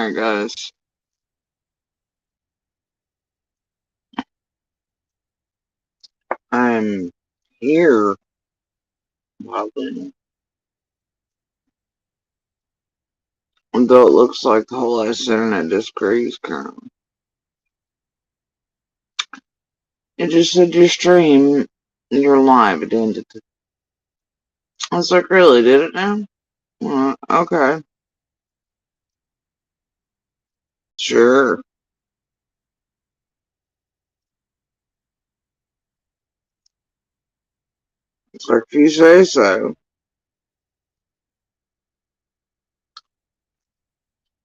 Alright, guys. I'm here, Robin. Though it looks like the whole ass internet disagrees currently. It just said your stream, you're live. It ended. I was like, really? Did it now? Okay. Sure. It's like if you say so.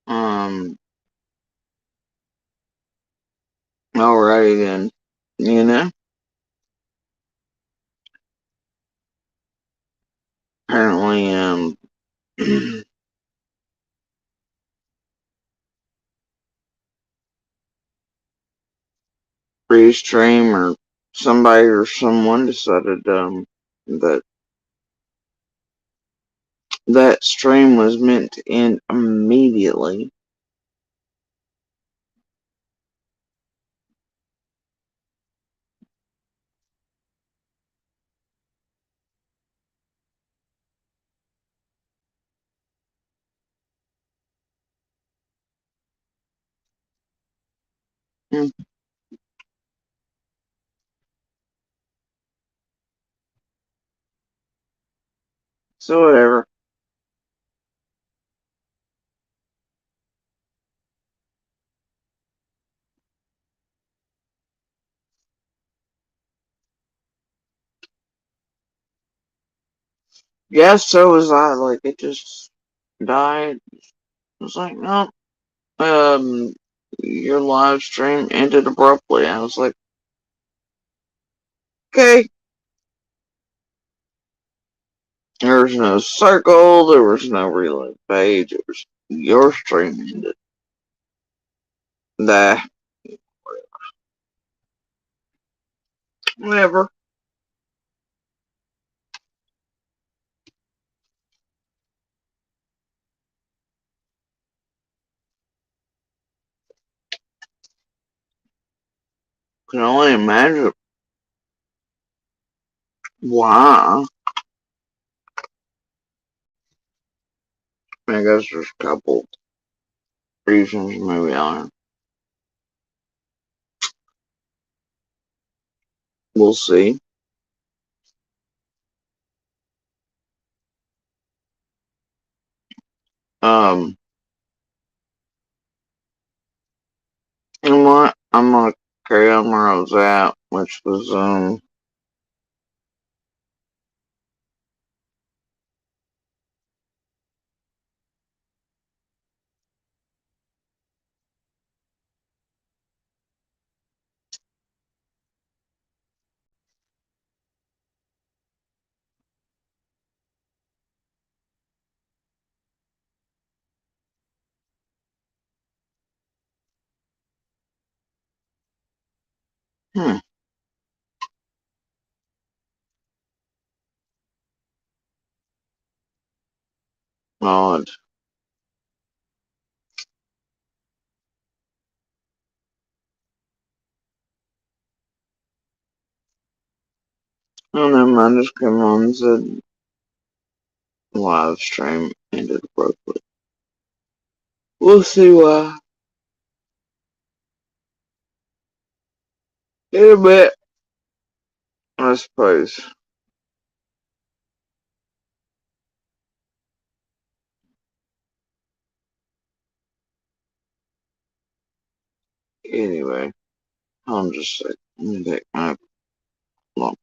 Um, Alrighty then. You know? Apparently, Restream or somebody or someone decided, that that stream was meant to end immediately. Hmm. So whatever. Yeah, so was I. Like, it just died. I was like, no. Your live stream ended abruptly. I was like, okay. There was no circle. There was no reload page. It was your stream ended. Nah, whatever. Can only imagine why. I guess there's a couple reasons, maybe on. We'll see. Um, I'm gonna carry on where I was at, which was hmm, odd. And then I just came on and said live stream ended abruptly. We'll see why in a bit, I suppose. Anyway, I'm just like, let me take my lump.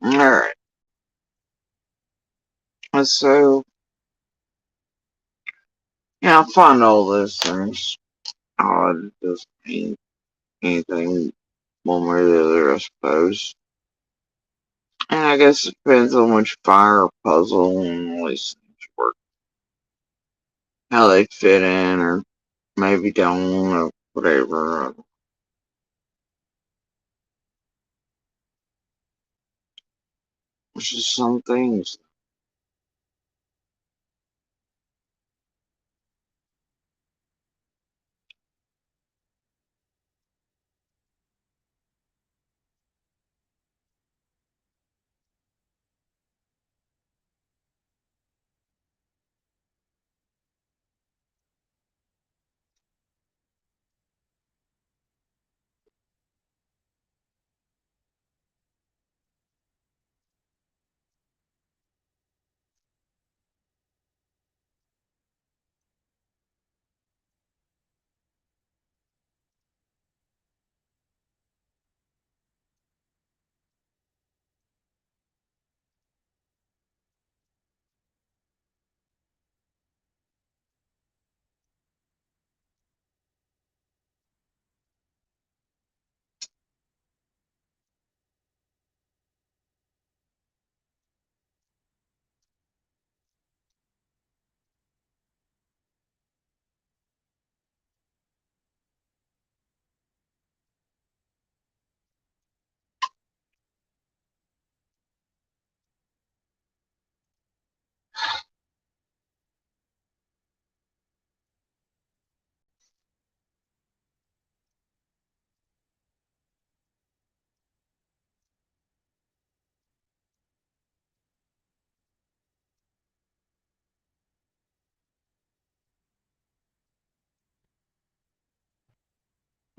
Alright. So, yeah, I find all those things odd. Doesn't mean anything one way or the other, I suppose. And I guess it depends on which fire puzzle and all these things work. How they fit in, or maybe don't, or whatever. It's just some things.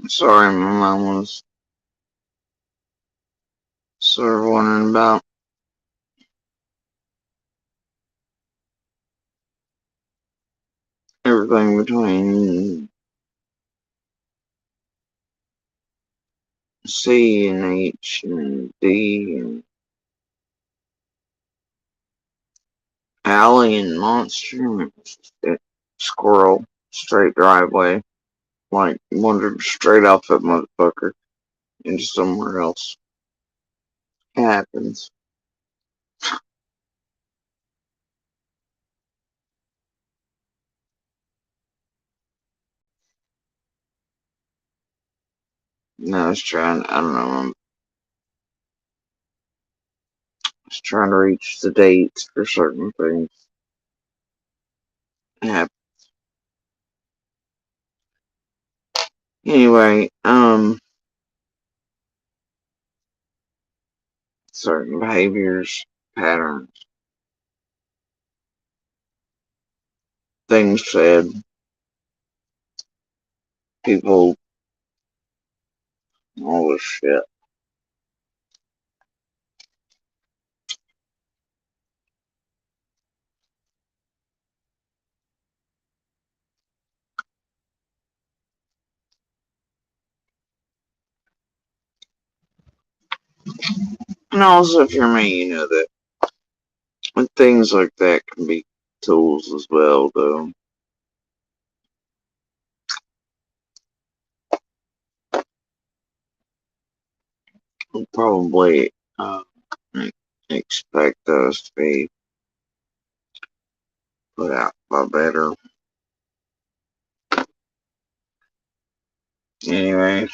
Sorry, my mom was sort of wondering about everything between C and H and D and Alley and Monster. Squirrel, straight driveway. Like, wandered straight off that motherfucker into somewhere else. It happens. No, I was trying, I don't know, I was trying to reach the dates for certain things. It happens. Anyway, certain behaviors, patterns, things said, people, all this shit. And also, if you're me, you know that things like that can be tools as well, though. Probably expect those to be put out by better. Anyway,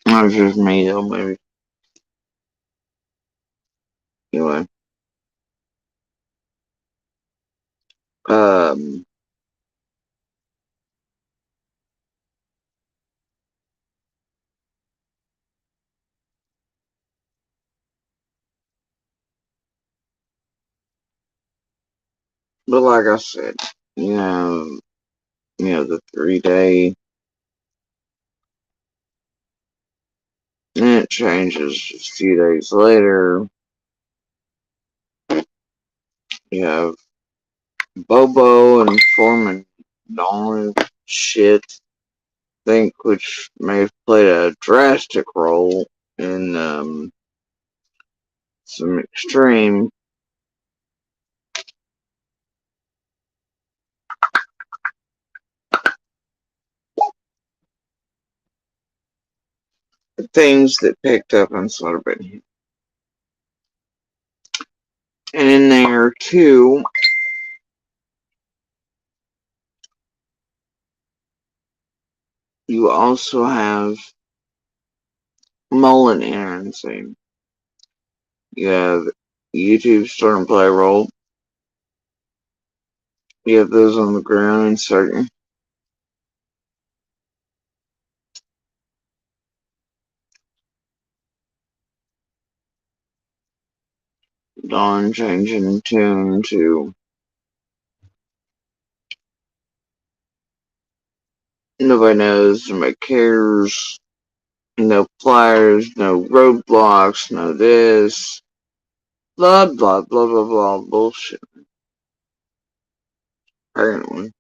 not just me, though, maybe. Anyway, um, but like I said, you know, the 3 day, and it changes a few days later. You have Bobo and Foreman Dawn shit, think, which may have played a drastic role in some extreme things that picked up on Celebrity. And in there too, you also have Mullen announcing. You have YouTube starting play roll. You have those on the ground inserting. Dawn changing tune to nobody knows, nobody cares. No flyers, no roadblocks, no this. Blah, blah, blah, blah, blah, bullshit. Apparently.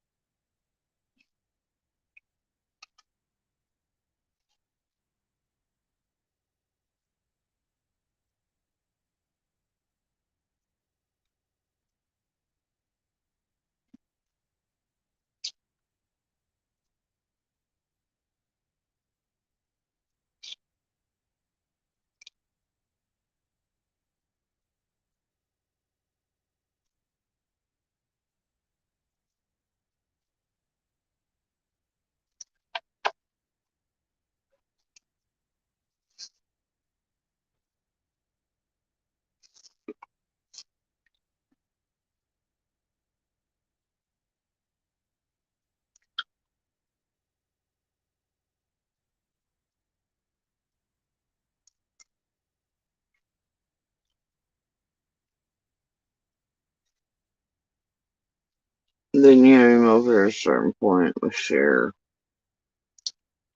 Then you have him over at a certain point with Cher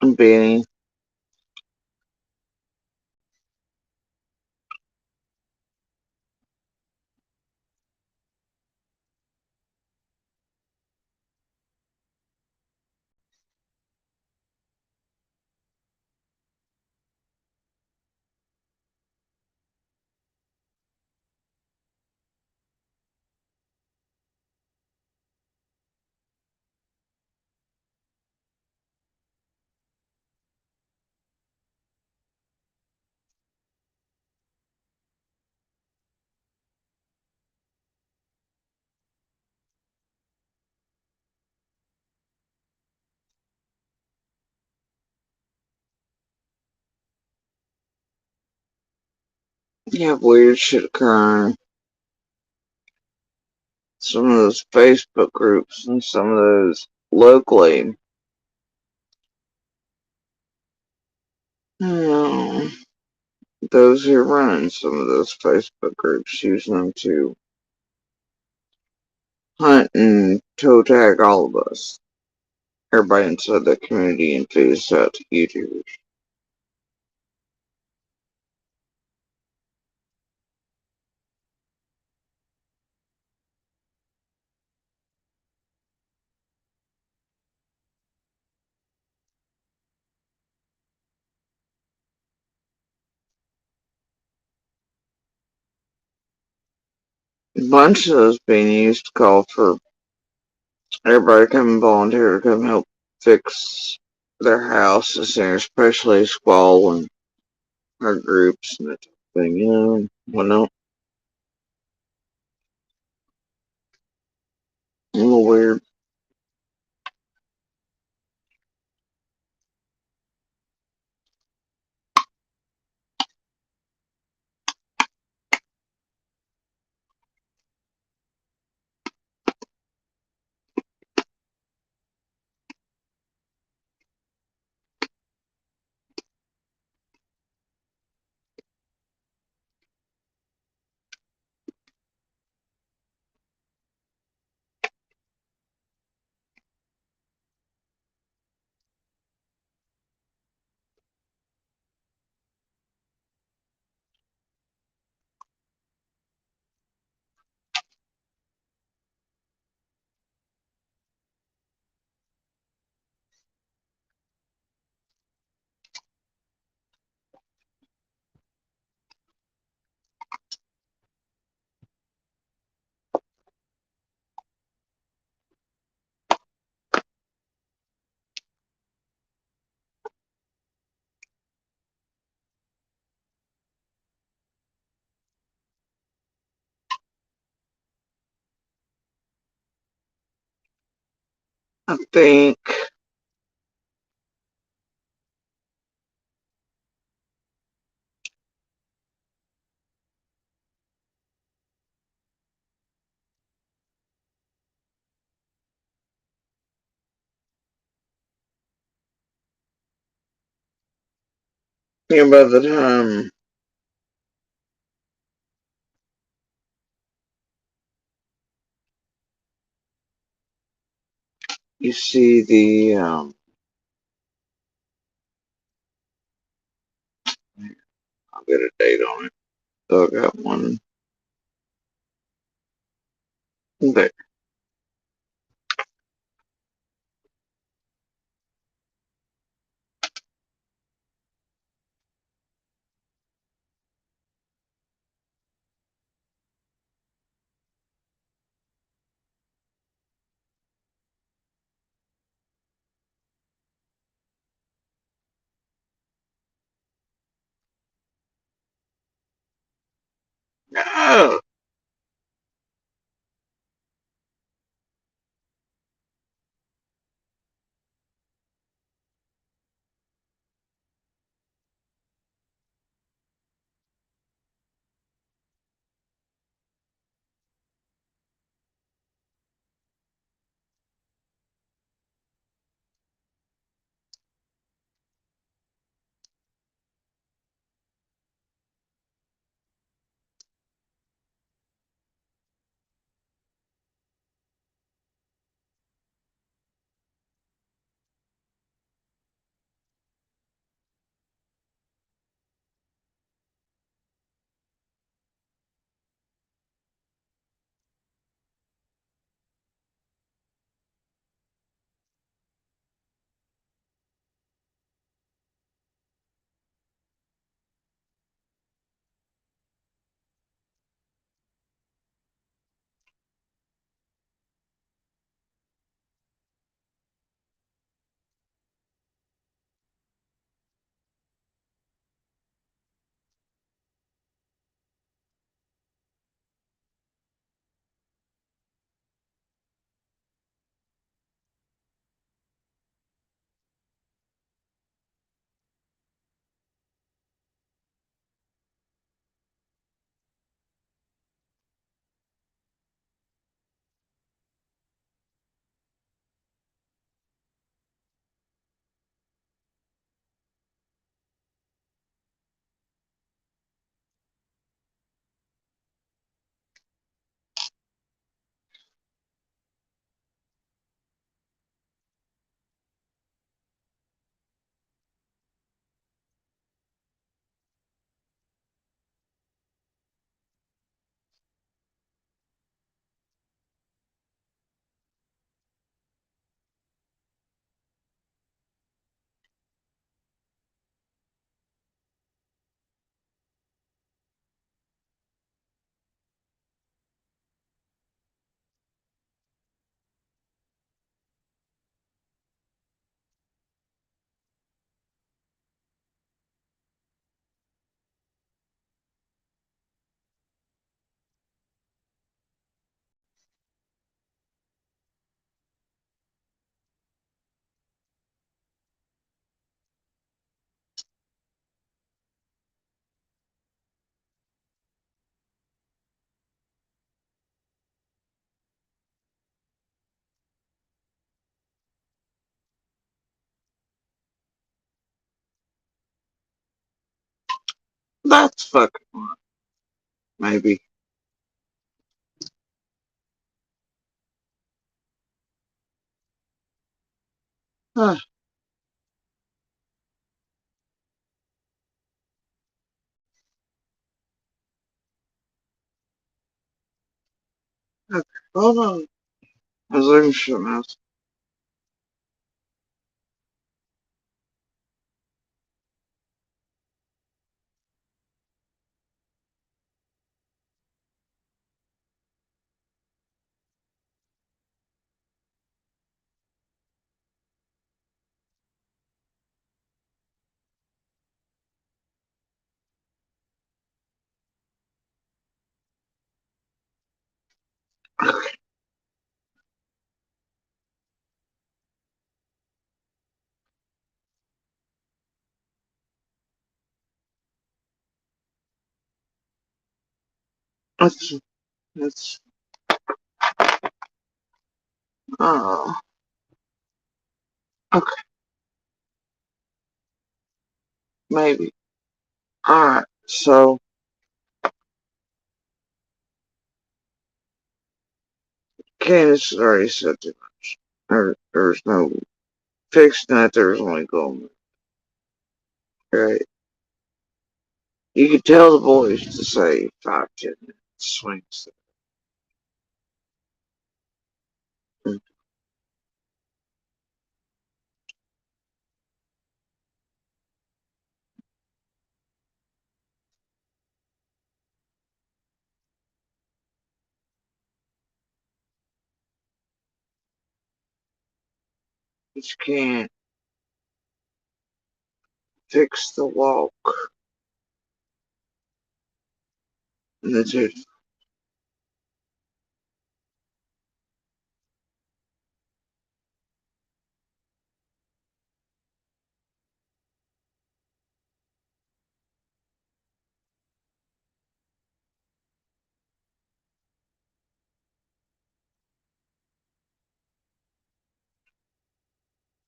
and Benny. You have weird shit occurring. Some of those Facebook groups and some of those locally. You know, those who are running some of those Facebook groups using them to hunt and toe tag all of us. Everybody inside that community and feed us out to YouTubers. A bunch of those being used to call for everybody to come and volunteer to come help fix their houses there, especially Squall and our groups and that type of thing, you know. Well, no, a little weird. I think about the time you see I'll get a date on it. So I got one there. No, that's fucking maybe. Huh, okay, hold on. I was looking for something else. That's, that's, uh, okay, maybe. Alright, so, Candace already said too much. There's no fixing that, there's only going. Right? You could tell the boys to say 5, 10 minutes swings. But you can't fix the walk. And that's it.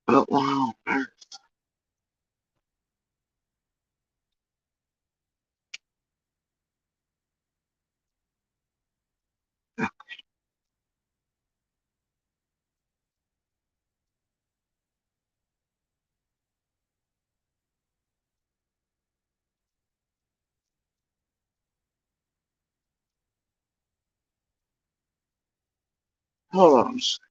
But wow, hold on a second.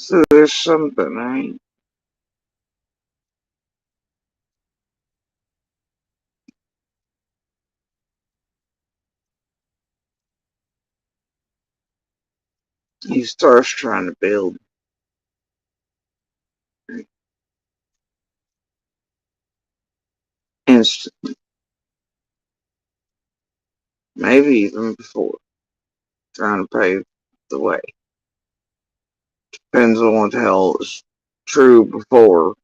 So there's something, right? He starts trying to build instant, maybe even before, trying to pave the way. Depends on what the hell is true before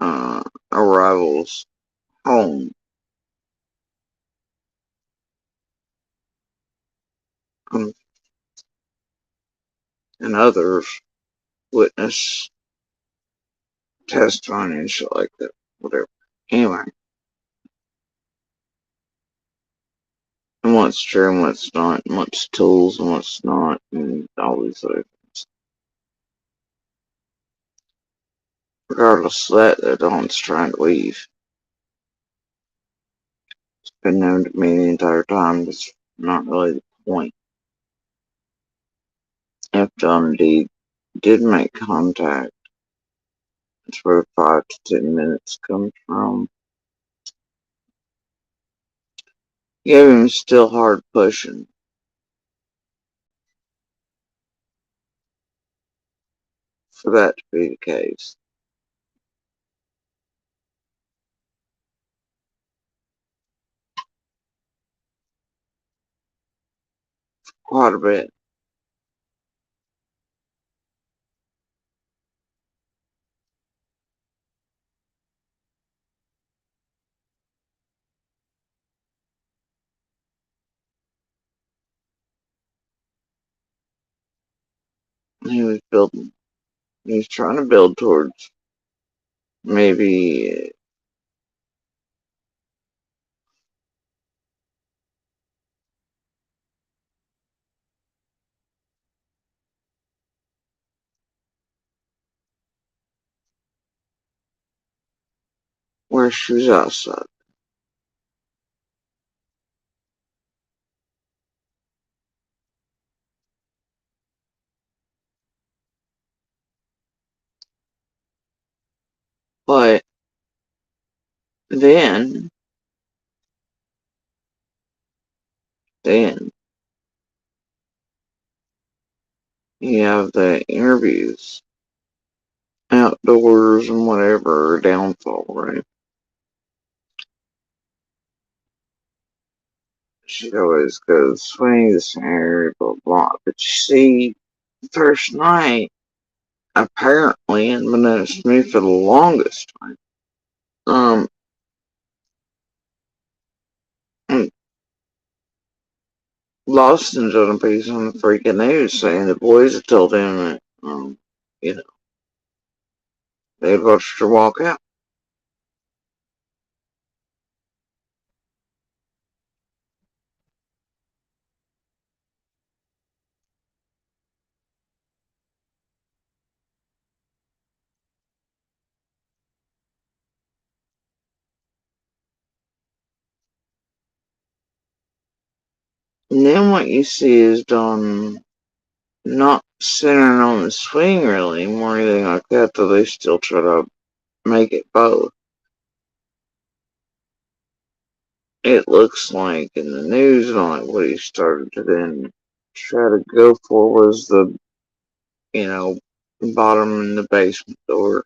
uh, arrivals home. Um, and others witness testimony and shit like that. Whatever. Anyway, and what's true and what's not, and what's tools and what's not, and all these other things. Regardless of that, that Dawn's trying to leave. It's been known to me the entire time. That's not really the point. If Dawn indeed did make contact, it's where 5 to 10 minutes comes from. Yeah, him still hard pushing for that to be the case. Quite a bit. He was building. He was trying to build towards maybe where she was outside. But then, then you have the interviews outdoors and whatever downfall, right? She always goes swing the scenario, blah blah. But you see, first night apparently, and been noticed to me for the longest time. Um, Lawson's on a piece on the freaking news saying the boys had told him that, you know, they'd watched her walk out. And then what you see is Dawn not centering on the swing really, more anything like that, though they still try to make it both. It looks like in the news and like what he started to then try to go for was the, you know, bottom in the basement door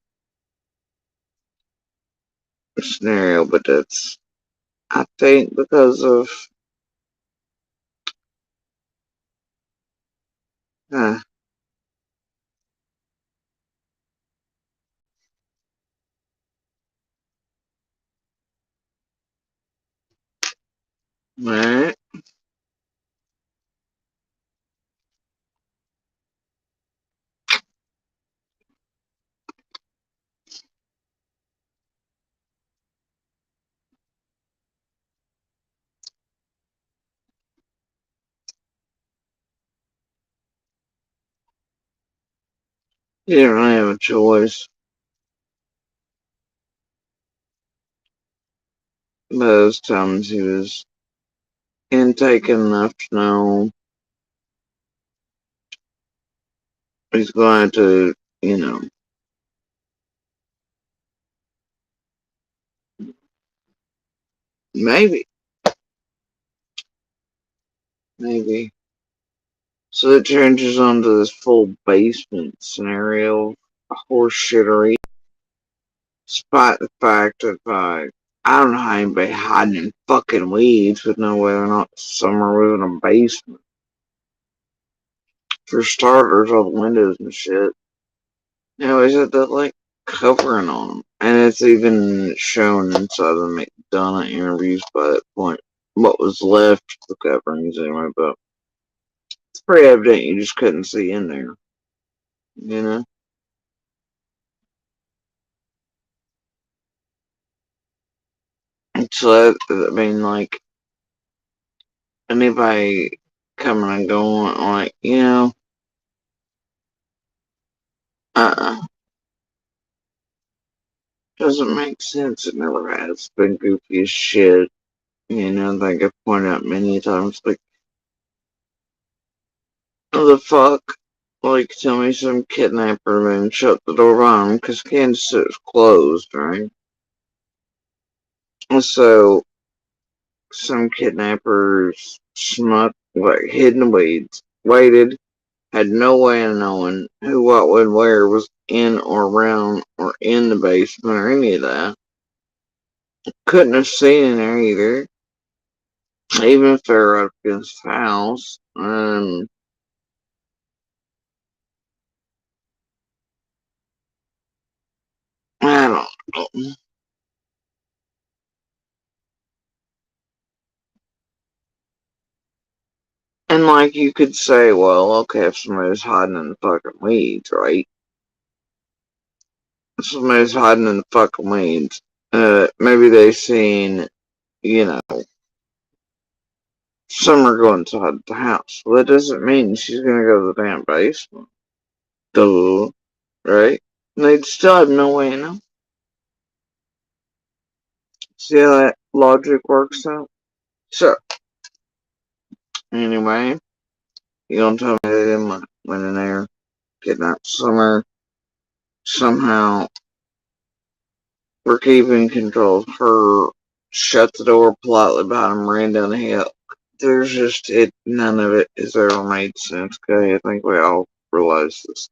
scenario, but that's, I think, because of, uh, right? He didn't really have a choice. Those times he was intake enough to know he's going to, you know, maybe, maybe. So it changes onto this full basement scenario, horse shittery, despite the fact that I don't know how anybody hiding in fucking weeds would know whether or not somewhere was in a basement. For starters, all the windows and shit. Anyways, that like covering on them, and it's even shown inside the McDonough interviews by that point. What was left of the coverings anyway, but it's pretty evident you just couldn't see in there. You know? So, I mean, like, anybody coming and going, like, uh-uh. Doesn't make sense. It never has. It's been goofy as shit. Like I've pointed out many times, like, what the fuck? Like, tell me some kidnapper and shut the door on him, because Kansas City's closed, right? So, some kidnappers snuck, like, hid in the weeds, waited, had no way of knowing who, what, when, where was in or around or in the basement or any of that. Couldn't have seen in there either, even if they were up against the house. I don't know. And like you could say, well, okay, if somebody's hiding in the fucking weeds, right? If somebody's hiding in the fucking weeds, maybe they seen, you know, Summer go inside the house. Well, that doesn't mean she's gonna go to the damn basement. Duh, right? And they'd still have no way to know. See how that logic works out? So, anyway, you gonna tell me they didn't went in there, kidnap Summer, somehow we're keeping control of her, shut the door politely behind him, ran down the hill. There's just, none of it has ever made sense, okay? I think we all realize this.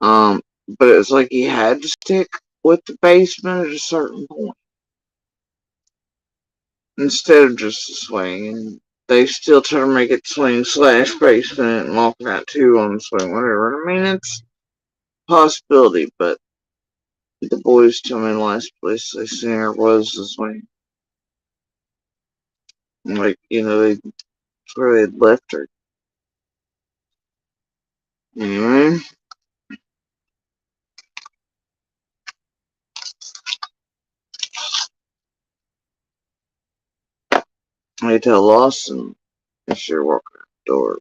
But it's like he had to stick with the basement at a certain point instead of just the swing. And they still try to make it swing slash basement and walking out too on the swing, whatever. I mean, it's a possibility, but the boys told me the last place they seen her was the swing. Like, that's where they had left her. Anyway, I tell Lawson as she walked out the door.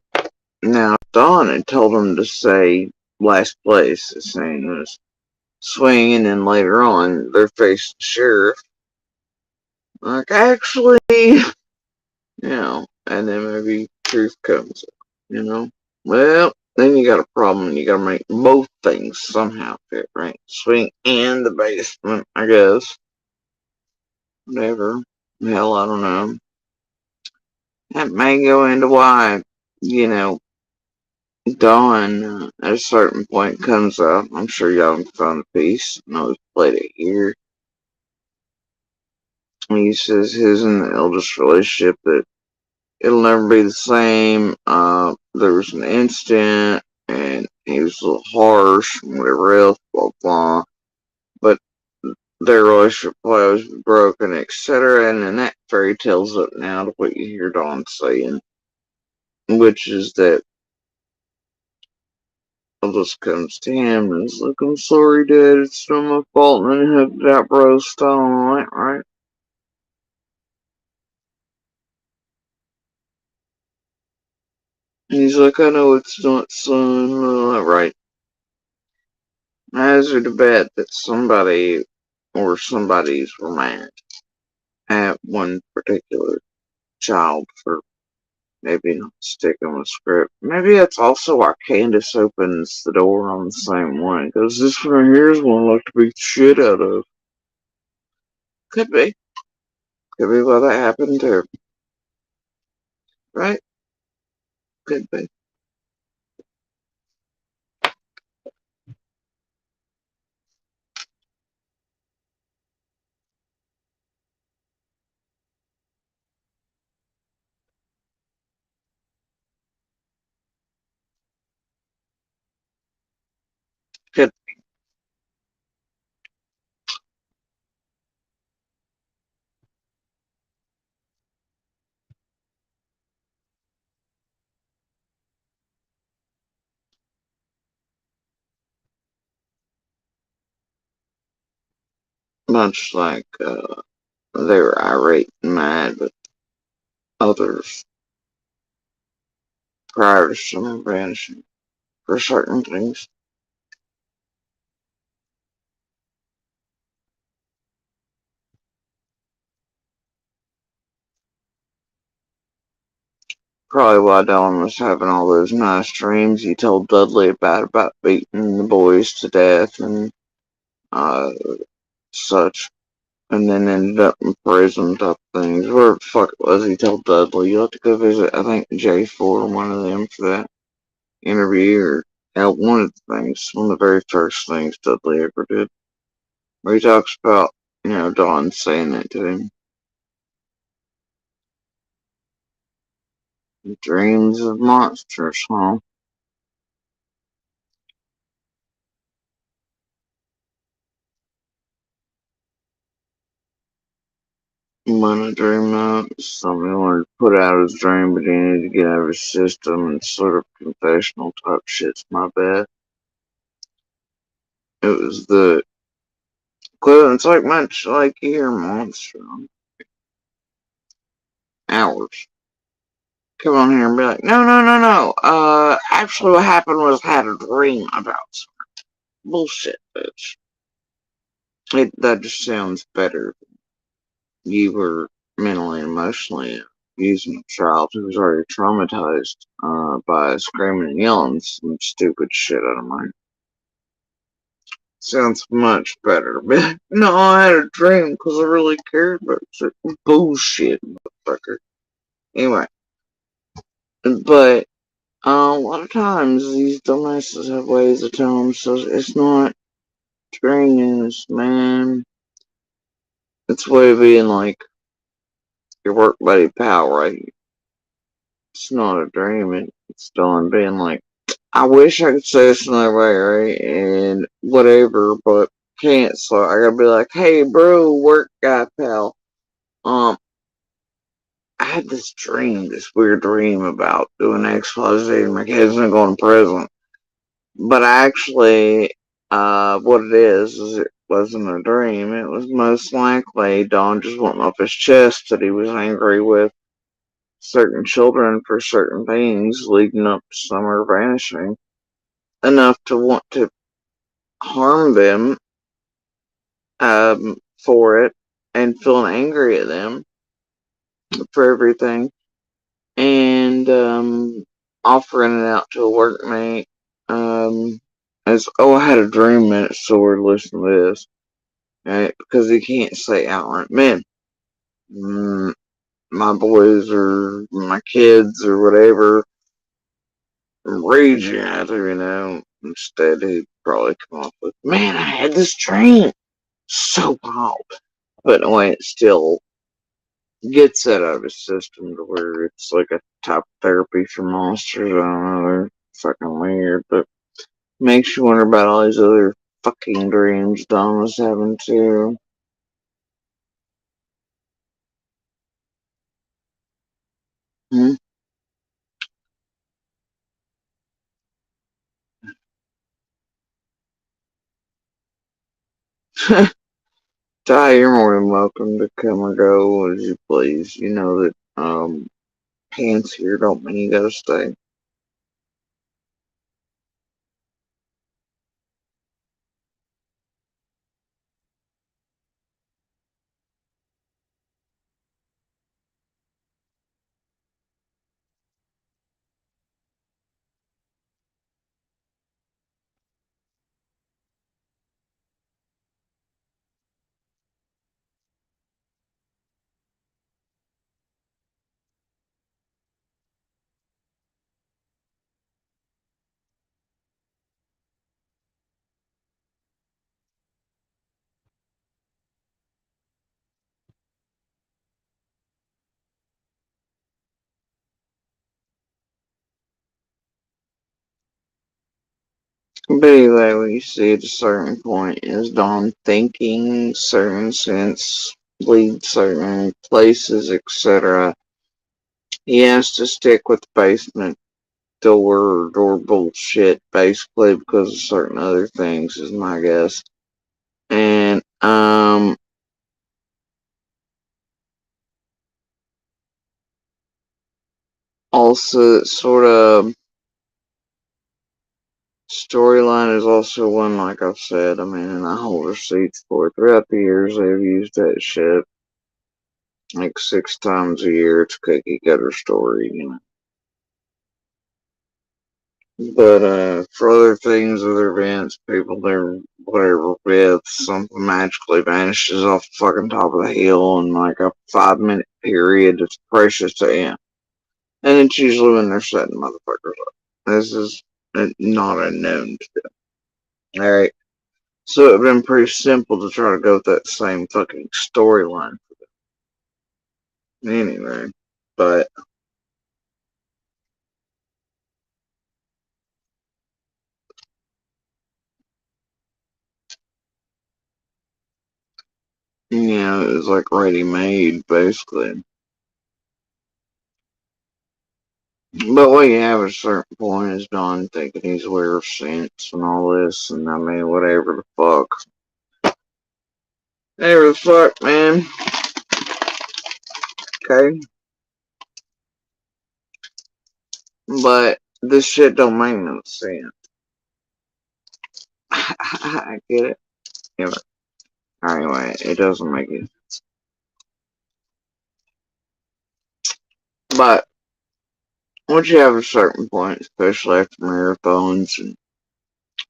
Now, Dawn had told him to say last place, the saying was swing, and then later on, they're facing the sheriff. Like, actually, and then maybe truth comes up. Well, then you got a problem. You gotta make both things somehow fit, right? Swing and the basement, I guess. Whatever. Hell, I don't know. That may go into why, you know, Dawn at a certain point comes up. I'm sure y'all can find the piece. I know he's played it here. He says his and the eldest relationship that it'll never be the same. There was an incident and he was a little harsh and whatever else, blah blah. But their relationship will always be broken, etc. And then that fairy tale's up now to what you hear Dawn saying, which is that Elvis comes to him and is like, I'm sorry, Dad, it's not my fault, and then hugged that bro style and all that, right? And he's like, I know it's not, son, all that, right? I hazard to bet that somebody or somebody's romantic at one particular child for maybe not sticking with script. Maybe that's also why Candace opens the door on the same one, because this one here is one I like to beat the shit out of. Could be. Could be why that happened too. Right? Could be. Could much like they were irate and mad with others prior to someone vanishing for certain things. Probably why Dylan was having all those nice dreams he told Dudley about beating the boys to death and uh, such, and then ended up in prison type things. Where the fuck it was he told Dudley, you have to go visit, I think, J4 or one of them for that interview, or one of the things, one of the very first things Dudley ever did, where he talks about, Don saying that to him. Dreams of monsters, huh? Money dream out, something he wanted to put out his dream, but he needed to get out of his system and sort of confessional type shit's my bad. It was the equivalent, it's like much like you hear monster on hours. Come on here and be like, no, no, no, no. Actually what happened was I had a dream about some bullshit, bitch. That just sounds better. You were mentally and emotionally abusing a child who was already traumatized by screaming and yelling some stupid shit out of mine. Sounds much better. No, I had a dream because I really cared about certain bullshit, motherfucker. Anyway, but a lot of times these dumbasses have ways of telling themselves it's not dreams, man. It's a way of being like your work buddy pal, right? It's not a dream. It's done being like, I wish I could say this another way, right? And whatever, but can't. So I gotta be like, hey, bro, work guy, pal. Um, I had this dream, this weird dream about doing X, Y, Z, and my kid's gonna go to prison. But actually, what it is it wasn't a dream. It was most likely Don just wanting off his chest that he was angry with certain children for certain things leading up to summer vanishing enough to want to harm them for it and feeling angry at them for everything and offering it out to a workmate as, oh, I had a dream minute sword, listen to this. Right? Because he can't say outright, man, mm, my boys or my kids or whatever raging at her. Instead, he'd probably come up with, man, I had this dream. So wild. But in a way, it still gets it out of his system to where it's like a type of therapy for monsters. I don't know, they're fucking weird, but makes you wonder about all these other fucking dreams Don was having too. Hmm? Ty, you're more than welcome to come or go as you please. You know that pants here don't mean you gotta stay. But anyway, what you see at a certain point is Don thinking certain sense, lead certain places, etc. He has to stick with the basement door bullshit, basically, because of certain other things, is my guess. And, also, sort of, storyline is also one, like I've said, I mean, and I hold receipts for it. Throughout the years, they've used that shit like 6 times a year. It's a cookie cutter story, you know. But for other things, other events, people they're whatever with, something magically vanishes off the fucking top of the hill in like a 5 minute period that's precious to them. And it's usually when they're setting motherfuckers up. This is not unknown to them. Alright. So it'd been pretty simple to try to go with that same fucking storyline for them. Anyway. But yeah, it was like ready made basically. But what you have at a certain point is Don thinking he's aware of sense and all this, and I mean, whatever the fuck. Whatever the fuck, man. Okay? But this shit don't make no sense. I get it. Yeah, but anyway, it doesn't make it. But once you have a certain point, especially after marathons and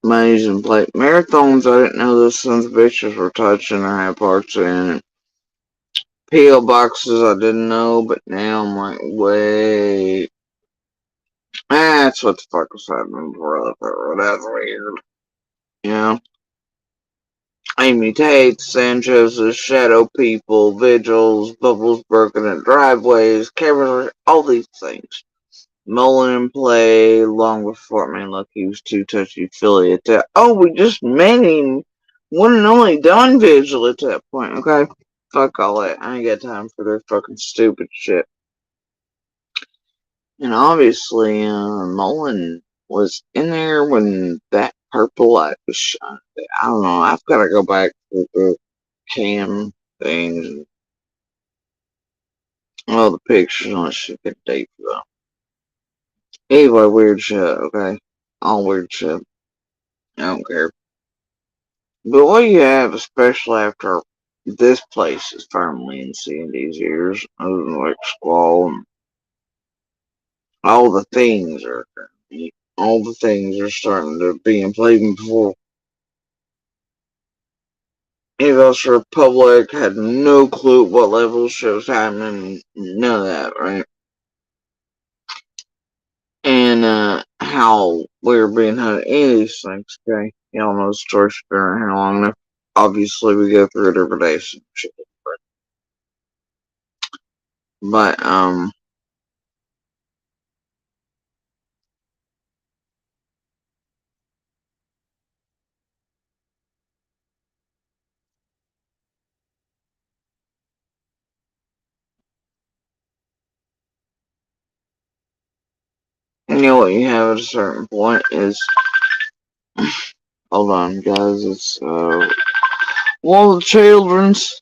amazing play marathons, I didn't know those sons of bitches were touching or had parts in. PO boxes I didn't know, but now I'm like, wait. That's what the fuck was happening, brother. That's weird. You know? Amy Tate, Sanchez's shadow people, vigils, bubbles broken in driveways, cameras, all these things. Mullen in play long before, man, look, he was too touchy-feely at that. Oh, we just met him. One and only Don Vigil at that point, okay? Fuck all that. I ain't got time for their fucking stupid shit. And obviously, Mullen was in there when that purple light was shining. I don't know. I've got to go back to the cam things and all the pictures on shit get deep though. Anyway, weird shit, okay? All weird shit. I don't care. But what you have, especially after this place is firmly in Sandy's ears, other than like Squall and all the things are all the things are starting to be in play before any of us were public, had no clue what level shit was happening, none of that, right? And how we were being hunted, any of these things, okay? Y'all know the story's been around here long enough. Obviously, we go through it every day, so shit. But, you know what you have at a certain point is, hold on, guys, it's, one of the children's.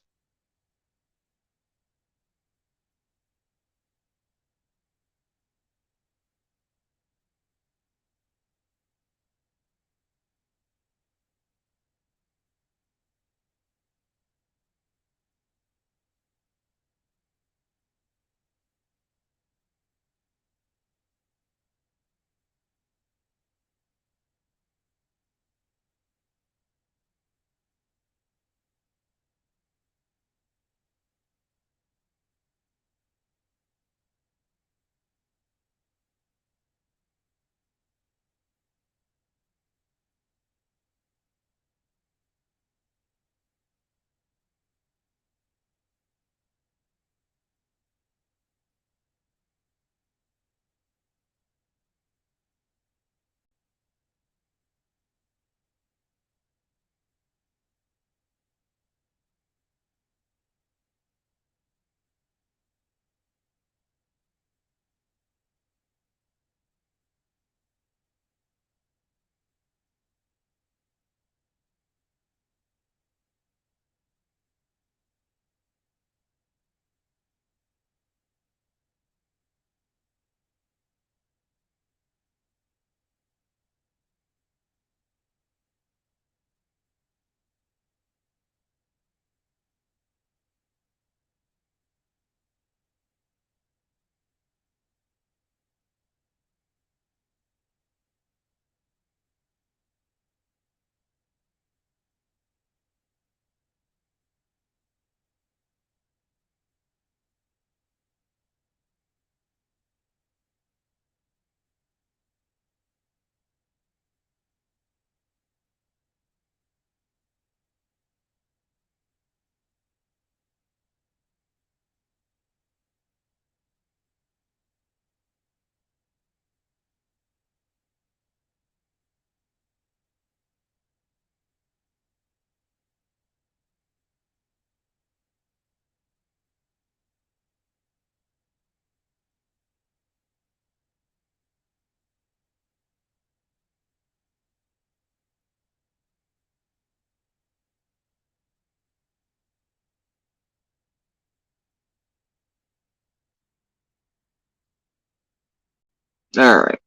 Alright.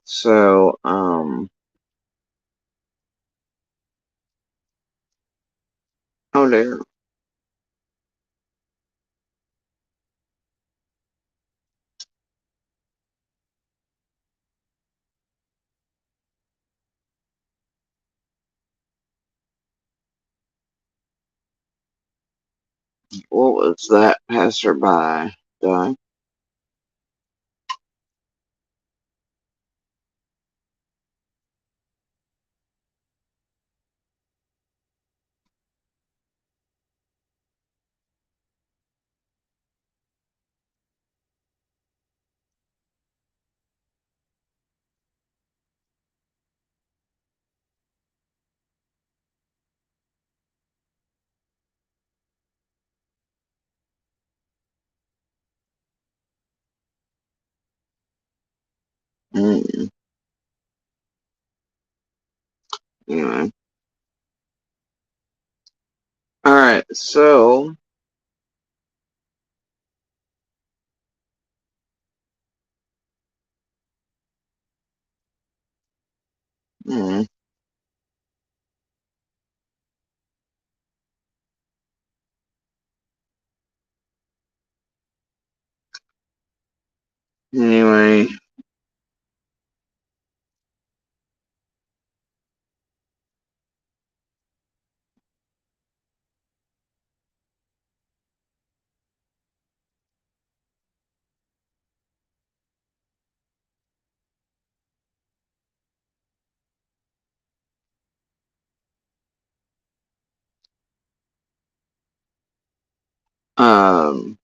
So, oh dear. What was that passerby doing? Mm, anyway. Alright, so, mm, anyway. Um,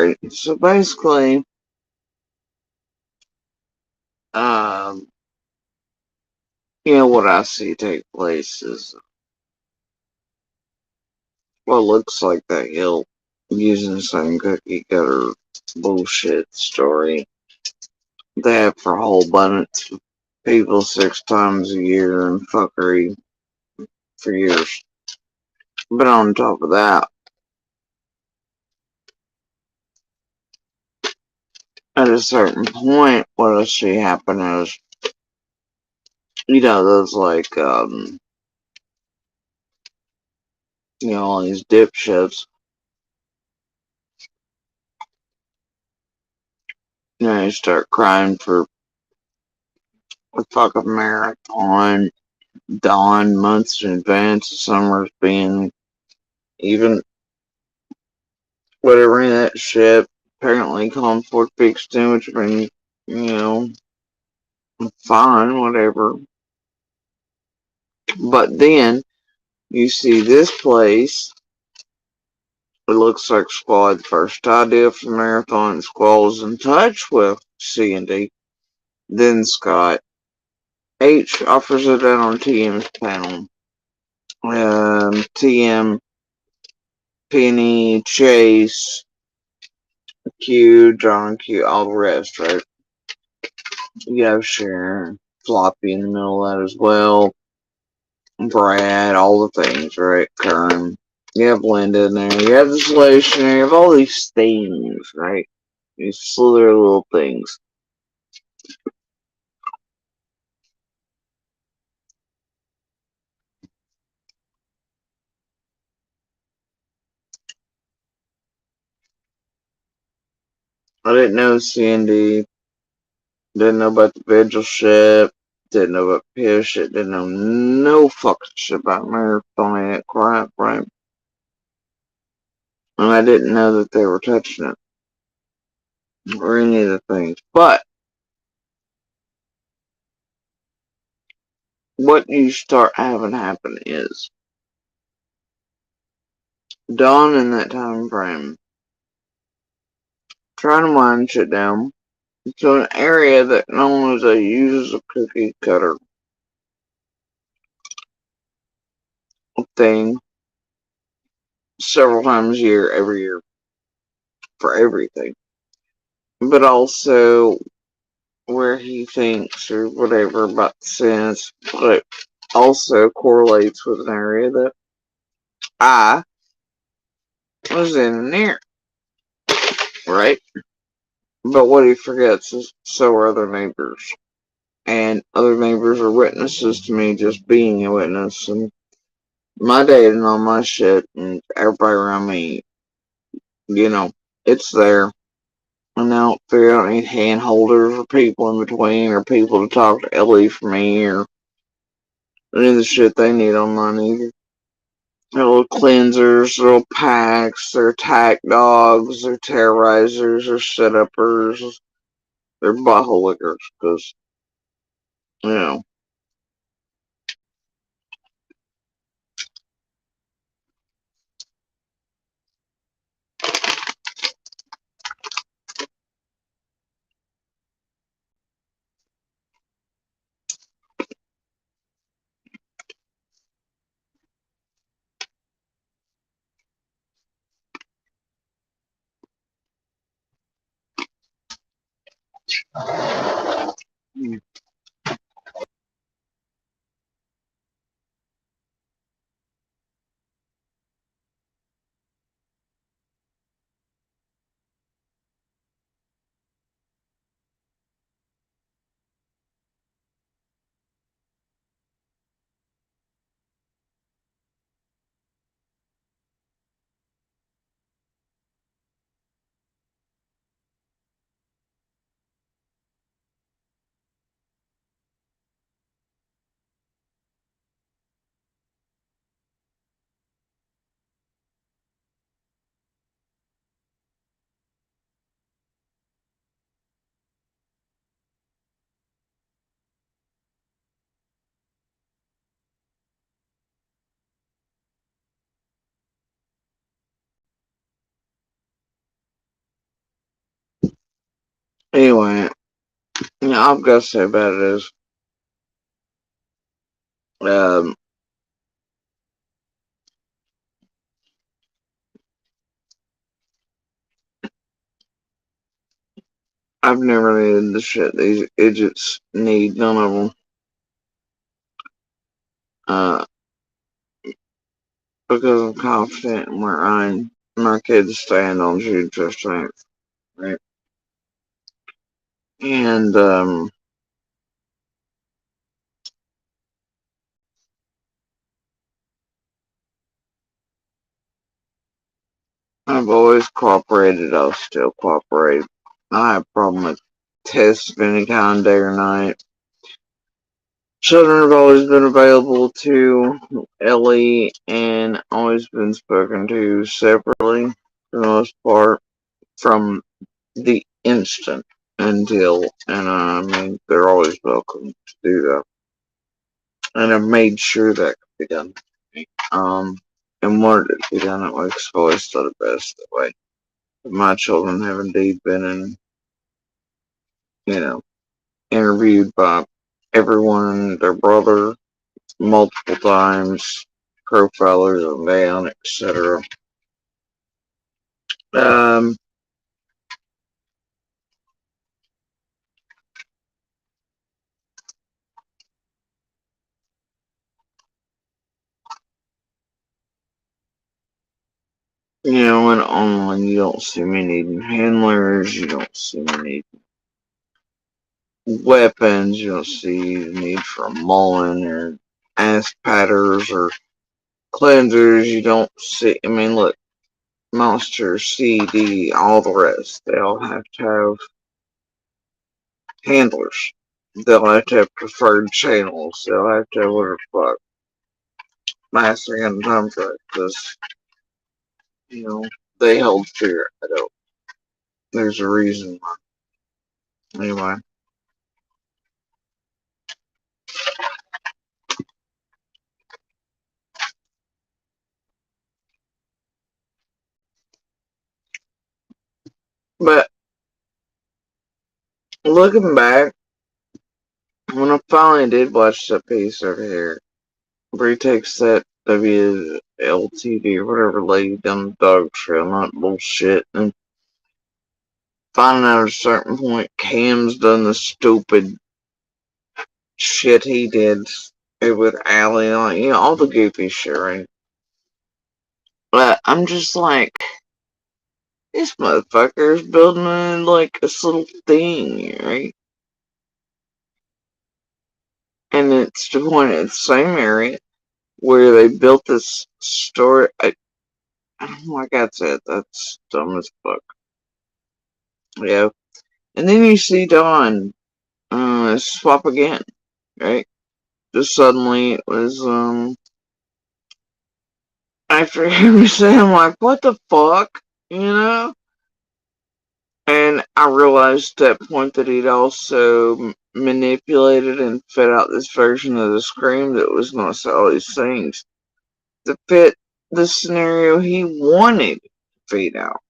Alright, so basically, um, what I see take place is what looks like that hill using the same cookie cutter bullshit story they have for a whole bunch of people 6 times a year and fuckery for years. But on top of that, at a certain point, what I see happen is, those like, all these dipshits, you start crying for a fucking marathon, dawn months in advance of summer's being even whatever in that shit. Apparently, calling for big which have been, you know, fine, whatever. But then you see this place. It looks like Squad first idea for the marathon. Squad was in touch with C&D. Then Scott H offers it out on TM's panel. TM, Penny, Chase, Q, John Q, all the rest, right? You have Sharon, Floppy in the middle of that as well. Brad, all the things, right? Kern. You have Linda in there. You have the solution. You have all these things, right? These slither little things. I didn't know Cindy. Didn't know about the Vigil shit. Didn't know about Piss shit. Didn't know no fucking shit about Marathon and that crap, right? And I didn't know that they were touching it. Or any of the things. But what you start having happen is Dawn in that time frame trying to wind shit down to an area that known as a uses a cookie cutter thing several times a year, every year, for everything. But also where he thinks or whatever about the sense, but also correlates with an area that I was in near, right? But what he forgets is so are other neighbors. And other neighbors are witnesses to me just being a witness. And my dad and all my shit and everybody around me, it's there. And I don't figure I don't need hand holders or people in between or people to talk to Ellie for me or any of the shit they need online either. Their little cleansers, little packs, their attack dogs, their terrorizers, their set-uppers, their butthole lickers, because, you know. Anyway, all I've got to say about it is, um, I've never needed the shit these idiots need, none of them. Uh, because I'm confident in where my kids stand on June 15th, right? And, I've always cooperated, I'll still cooperate. I have a problem with tests of any kind, day or night. Children have always been available to Ellie and always been spoken to separately, for the most part, from the instant until, and I mean, they're always welcome to do that. And I've made sure that could be done. Um, and wanted it to be done that way because I've always thought it best that way. My children have indeed been you know, interviewed by everyone, their brother, multiple times, profilers them down, etc. Um, and online you don't see me needing handlers, you don't see me needing weapons, you don't see the need for a mullen or ass patters or cleansers, you don't see, I mean, look, Monster, CD, all the rest, they all have to have handlers. They'll have to have preferred channels, they'll have to have whatever the fuck. Mastering and time for it, because, they held fear. I don't. There's a reason why. Anyway. But looking back, when I finally did watch that piece over here, where he takes that WLTD or whatever lady down the dog trail, not bullshit, and finding out at a certain point Cam's done the stupid shit he did with Allie and all the goofy shit, right? But I'm just like, this motherfucker is building like this little thing, right? And it's to the point in the same area where they built this store. I don't know why I got that. That's dumb as fuck. Yeah. And then you see Dawn swap again, right? Just suddenly it was after him saying, I'm like, what the fuck? You know? And I realized at that point that he'd also manipulated and fed out this version of the Scream that was going to say all these things to fit the scenario he wanted to feed out.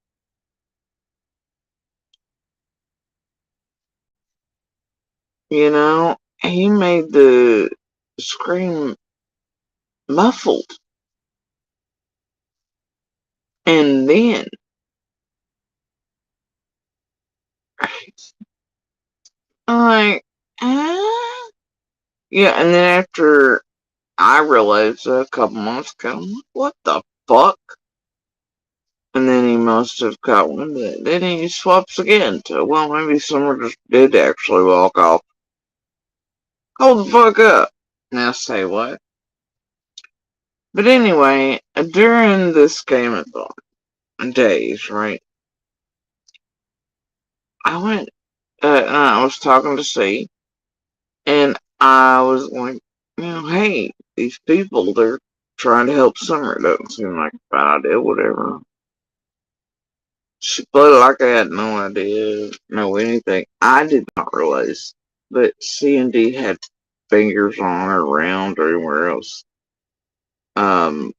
He made the Scream muffled. And then, I'm like, ah? Yeah, and then after I realized a couple months ago, I'm like, what the fuck? And then he must have caught wind of it. Then he swaps again to, well, maybe Summer just did actually walk off. Hold the fuck up. Now say what? But anyway, during this game-a-thon days, right, I went, and I was talking to C, and I was like, hey, these people, they're trying to help Summer. It doesn't seem like a bad idea, whatever. She played like I had no idea, no anything. I did not realize that C&D had fingers on her around or anywhere else. Um,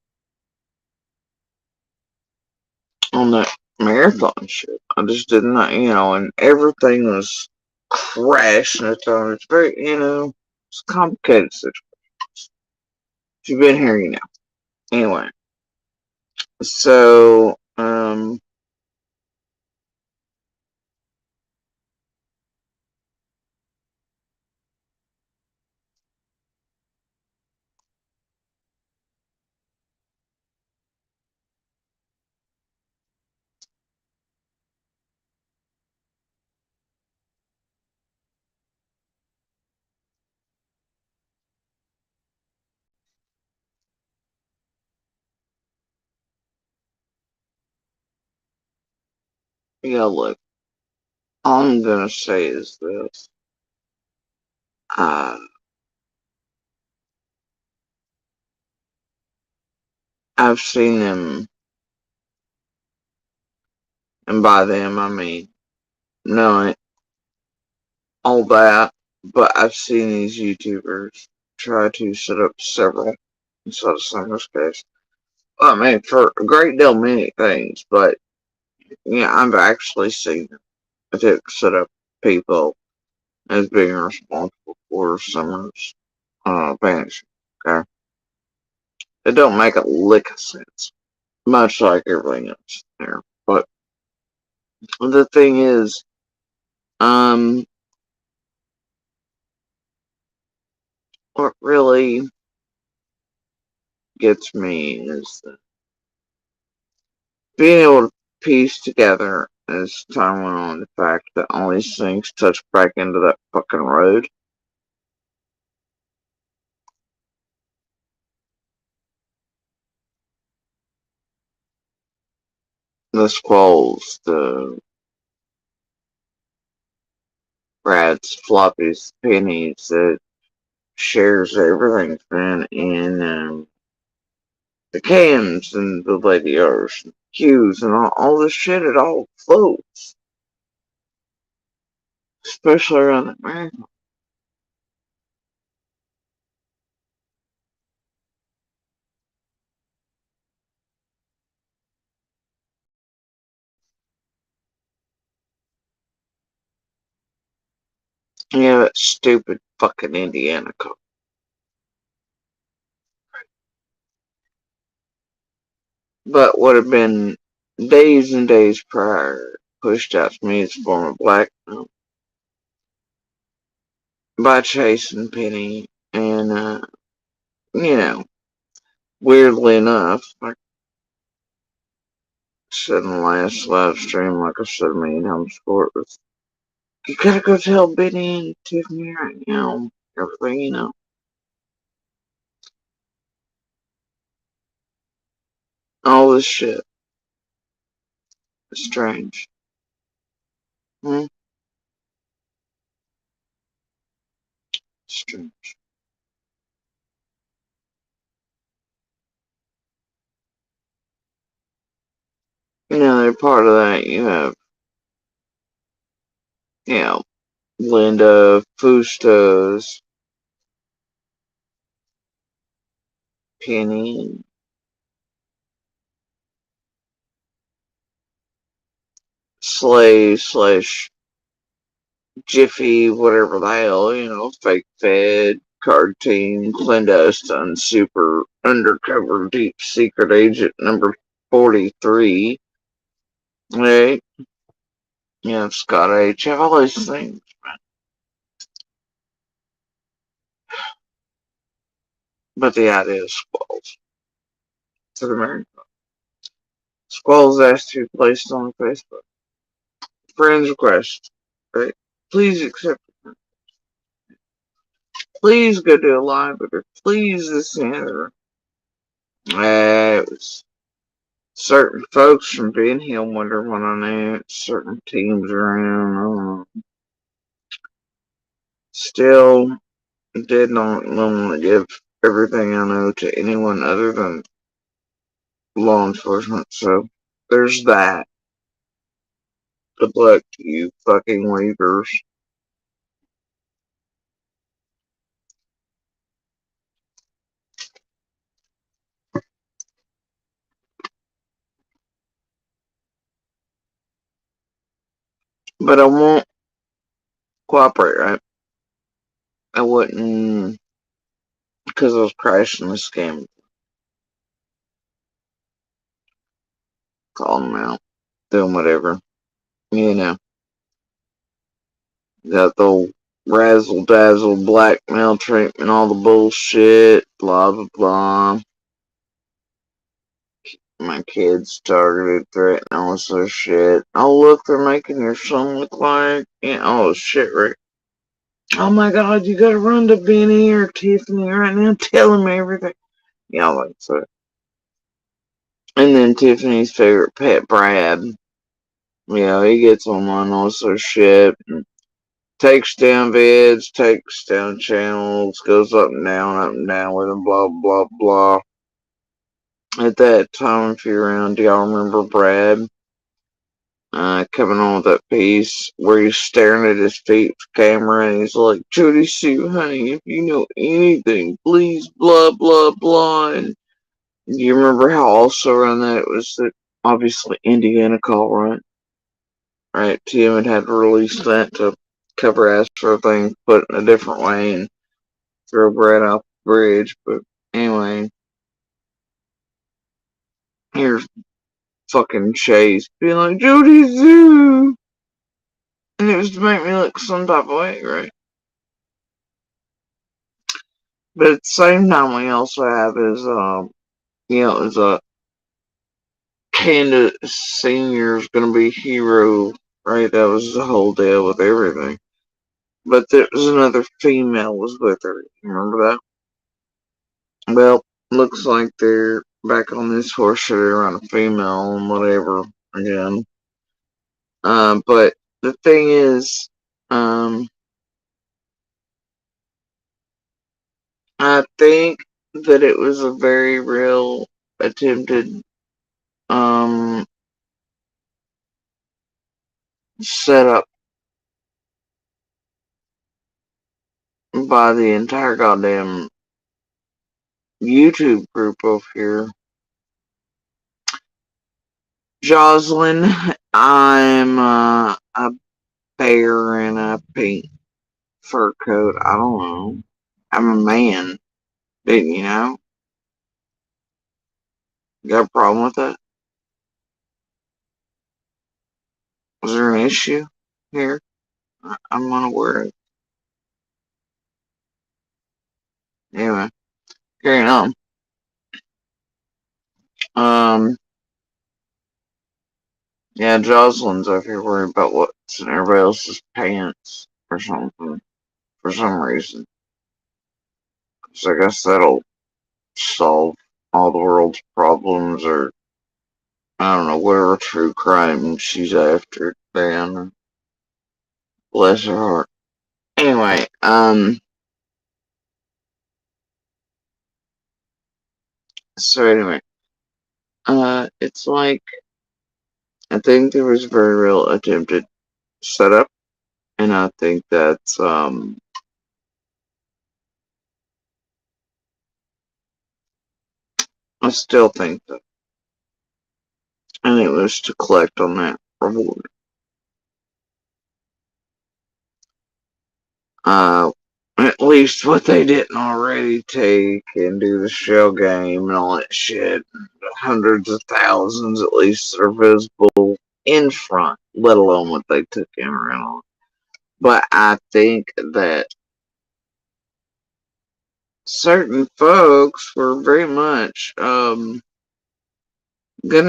on that marathon shit. I just did not, and everything was crashing at the time. It's very, it's a complicated situation. If you've been here, you know. Anyway, so, yeah, look, all I'm gonna say is this. Uh, I've seen them, and by them I mean knowing all that, but I've seen these YouTubers try to set up several instead of Summer's case. Well, I mean, for a great deal many things, but yeah, I've actually seen them attempt to set up people as being responsible for Summer's vanishing. Okay, it don't make a lick of sense, much like everything else there. But the thing is, um, what really gets me is that being able to piece together as time went on the fact that all these things touched back into that fucking road. The squalls, the rats, floppies, pennies, the shares, everything's been in the cans and the Lady R's and queues and all this shit. It all floats, especially around the marathon. Yeah, that stupid fucking Indiana cop. But would have been days and days prior pushed out to me as a form of blackmail by Chase and Penny. And, you know, weirdly enough, like I said in the last live stream, like I said a million times before, it was, you gotta go tell Benny and Tiffany right now, everything, all this shit is strange. Hmm? Strange. They're part of that. You have, you know, Linda, Fustos, Penny, Slay slash Jiffy, whatever the hell, fake fed, card team, clandestine, super undercover deep secret agent number 43. Right? Scott H. All these things. But the idea is Squalls. For the American. Squalls asked to be placed on Facebook. Friends request. Right? Please accept it. Please go do a live with her. Please this and the other. It was certain folks from being here wonder when I knew certain teams around. Still did not want to give everything I know to anyone other than law enforcement. So there's that. Good luck to you fucking weavers. But I won't cooperate, right? I wouldn't, because I was crashing this game. Calling them out, doing whatever. You know, got the razzle dazzle blackmail treatment, all the bullshit, blah blah blah. My kids targeted, threatened, all this other shit. Oh look, they're making your son look like, oh shit, right? Oh my god, you gotta run to Benny or Tiffany right now, tell him everything. Yeah, like so. And then Tiffany's favorite pet, Brad. He gets online all this other shit. Takes down vids, takes down channels, goes up and down with them, blah, blah, blah. At that time, if you're around, do y'all remember Brad coming on with that piece where he's staring at his feet with the camera and he's like, Judy Sue, honey, if you know anything, please, blah, blah, blah. And do you remember how also around that it was that obviously Indiana call, right? Right, Tim had released that to cover ass for a thing, put it in a different way and throw Brad off the bridge. But anyway, here's fucking Chase being like, Jody Zoo! And it was to make me look some type of way, right? But at the same time, we also have is a Candace Senior's gonna be hero, right? That was the whole deal with everything. But there was another female was with her. Remember that? Well, looks like they're back on this horse shit around a female and whatever again. But the thing is, I think that it was a very real attempted um, setup by the entire goddamn YouTube group over here. Jocelyn, I'm a bear in a pink fur coat. I don't know. I'm a man. Didn't you know? Got a problem with that? Was there an issue here? I'm unaware of. Anyway, carrying on. Um, yeah, Jocelyn's over here worried about what's in everybody else's pants or something for some reason. So I guess that'll solve all the world's problems, or I don't know, whatever true crime she's after. Diana, bless her heart. Anyway, so anyway, it's like I think there was a very real attempted setup, and I think that's I still think that, and it was to collect on that reward. Uh, at least what they didn't already take and do the shell game and all that shit. Hundreds of thousands at least are visible in front, let alone what they took in around. But I think that certain folks were very much gonna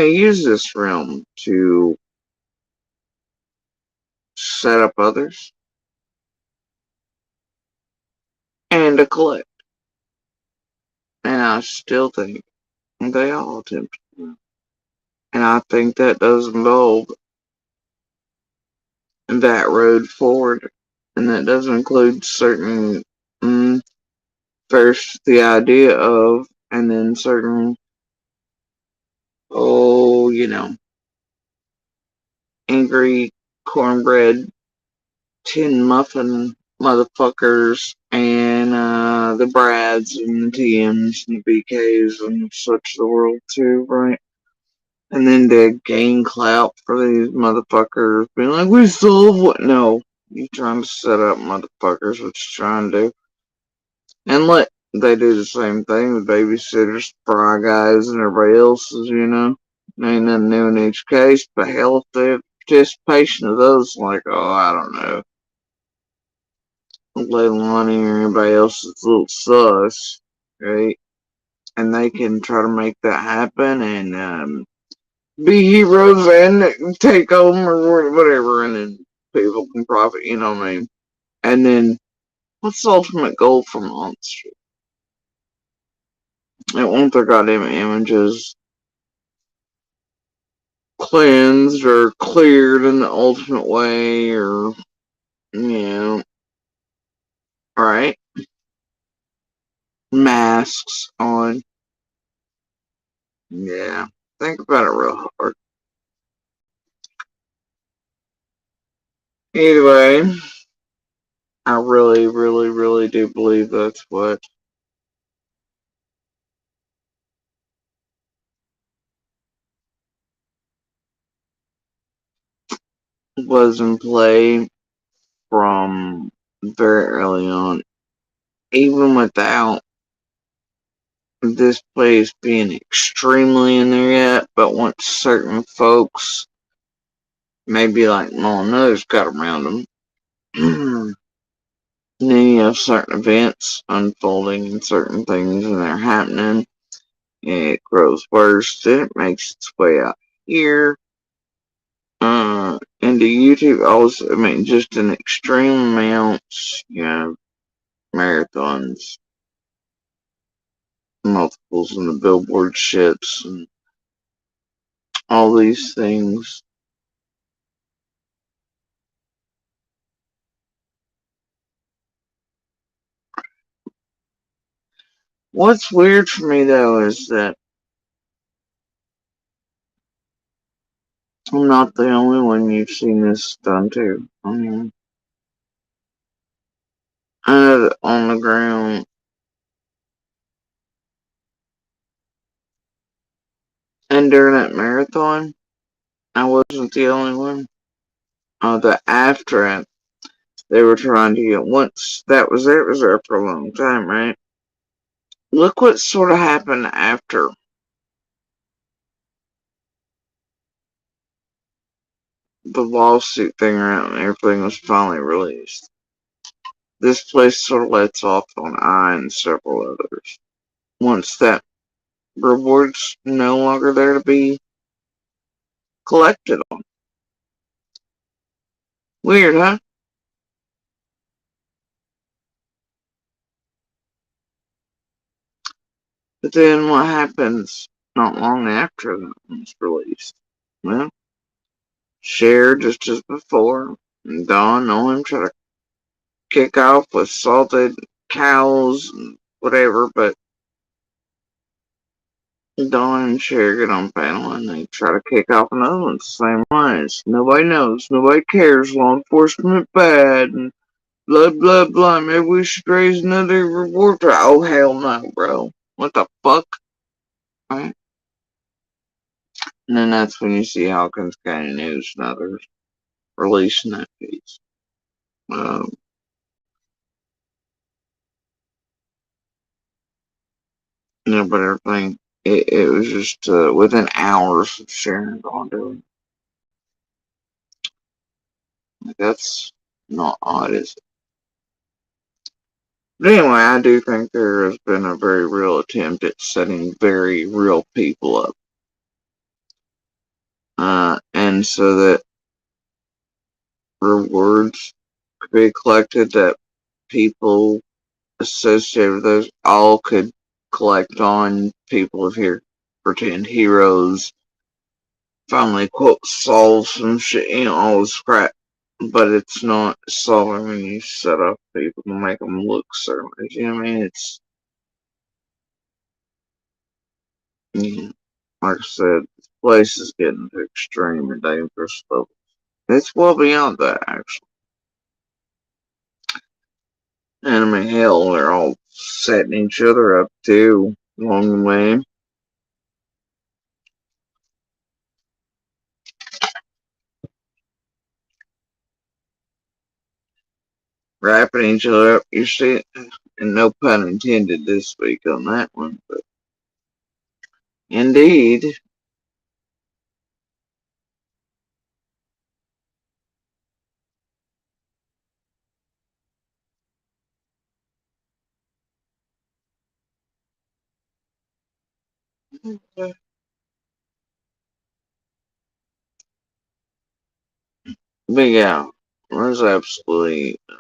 use this realm to set up others and to collect. And I still think they all attempt to. And I think that does involve that road forward. And that does include certain, first the idea of, and then certain, angry cornbread tin muffin motherfuckers and the Brads and the TMs and the BKs and such the world too, right? and then to gain clout for these motherfuckers being like, we solve what? No. You trying to set up motherfuckers, what you trying to do. And let they do the same thing with babysitters, fry guys, and everybody else's, you know. Ain't nothing new in each case, but hell, if the participation of those, like, oh, I don't know, Leilani or anybody else is a little sus, right? And they can try to make that happen and be heroes and take them or whatever, and then people can profit, you know what I mean? And then, what's the ultimate goal for Monster? They want their goddamn images cleansed or cleared in the ultimate way, or, you know, right? Masks on. Yeah. Think about it real hard. Anyway, I really, really, really do believe that's what was in play from very early on. Even without this place being extremely in there yet, but once certain folks, maybe like Molineux, got around them, then you have certain events unfolding and certain things and they're happening. And it grows worse. Then it makes its way out here. Into YouTube also, I mean, just in extreme amounts, you know, marathons, multiples in the billboard shits, and all these things. What's weird for me though is that I'm not the only one you've seen this done to. I mean, I know that on the ground, and during that marathon, I wasn't the only one. The after it, they were trying to get, once that was there, it was there for a long time, right? Look what sort of happened after the lawsuit thing around and everything was finally released. This place sort of lets off on I and several others. Once that reward's no longer there to be collected on. Weird, huh? But then what happens not long after that one's released? Well, Cher, just as before, and Dawn Owen try to kick off with salted cows and whatever, but Dawn and Cher get on panel and they try to kick off another one. Same lines. Nobody knows. Nobody cares. Law enforcement bad. And blah, blah, blah. Maybe we should raise another reward. Oh, hell no, bro. What the fuck? Right? And then that's when you see Hawkins County News and others releasing that piece. Um, but everything, it was just within hours of Sharon going to it. Like, that's not odd, is it? But anyway, I do think there has been a very real attempt at setting very real people up. And so that rewards could be collected that people associated with those all could collect on people of here pretend heroes finally quote solve some shit, you know, all this crap. But it's not solving when you set up people to make them look certain. You know what I mean? It's, you know, like I said, this place is getting to extreme and dangerous levels. It's well beyond that, actually. And I mean, hell, they're all setting each other up too along the way. wrapping each other up. You see it? And no pun intended this week on that one, but indeed. But yeah, there's absolutely a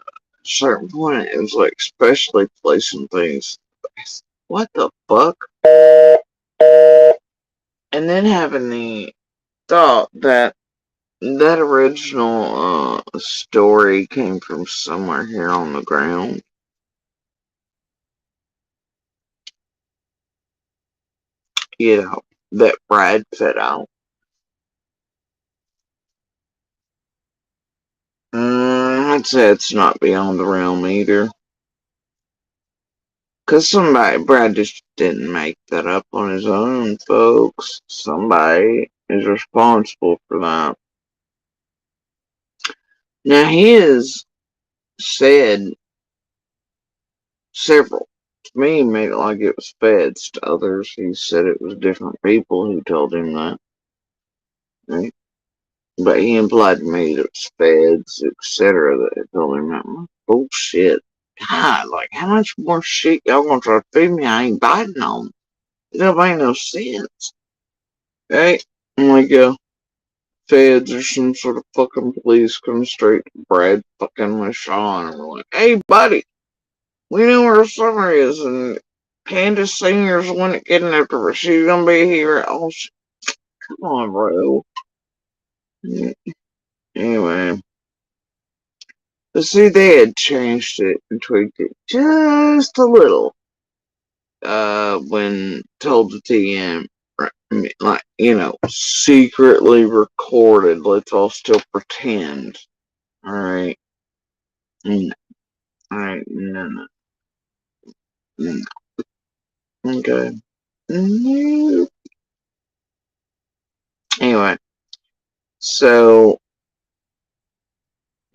certain point. It was like, especially placing things. What the fuck? And then having the thought that that original story came from somewhere here on the ground. You know, that Brad fed out. I'd say it's not beyond the realm either. Because Brad just didn't make that up on his own, folks. Somebody is responsible for that. Now, he has said several. To me, he made it like it was feds. To others, he said it was different people who told him that. Right? But he implied to me that it was feds, etc., that had told him that. Bullshit. God, like, how much more shit y'all gonna try to feed me? I ain't biting on. It don't make no sense. Right? I'm like, feds or some sort of fucking police come straight to Brad fucking Michon and we're like, hey, buddy, we know where Summer is and Candace Senior's the one that kidnapped her. She's gonna be here. Oh, come on, bro. Anyway. But see, they had changed it and tweaked it just a little when told the TM, like, secretly recorded. Let's all still pretend. Alright. Alright, no. Okay. No. Anyway, so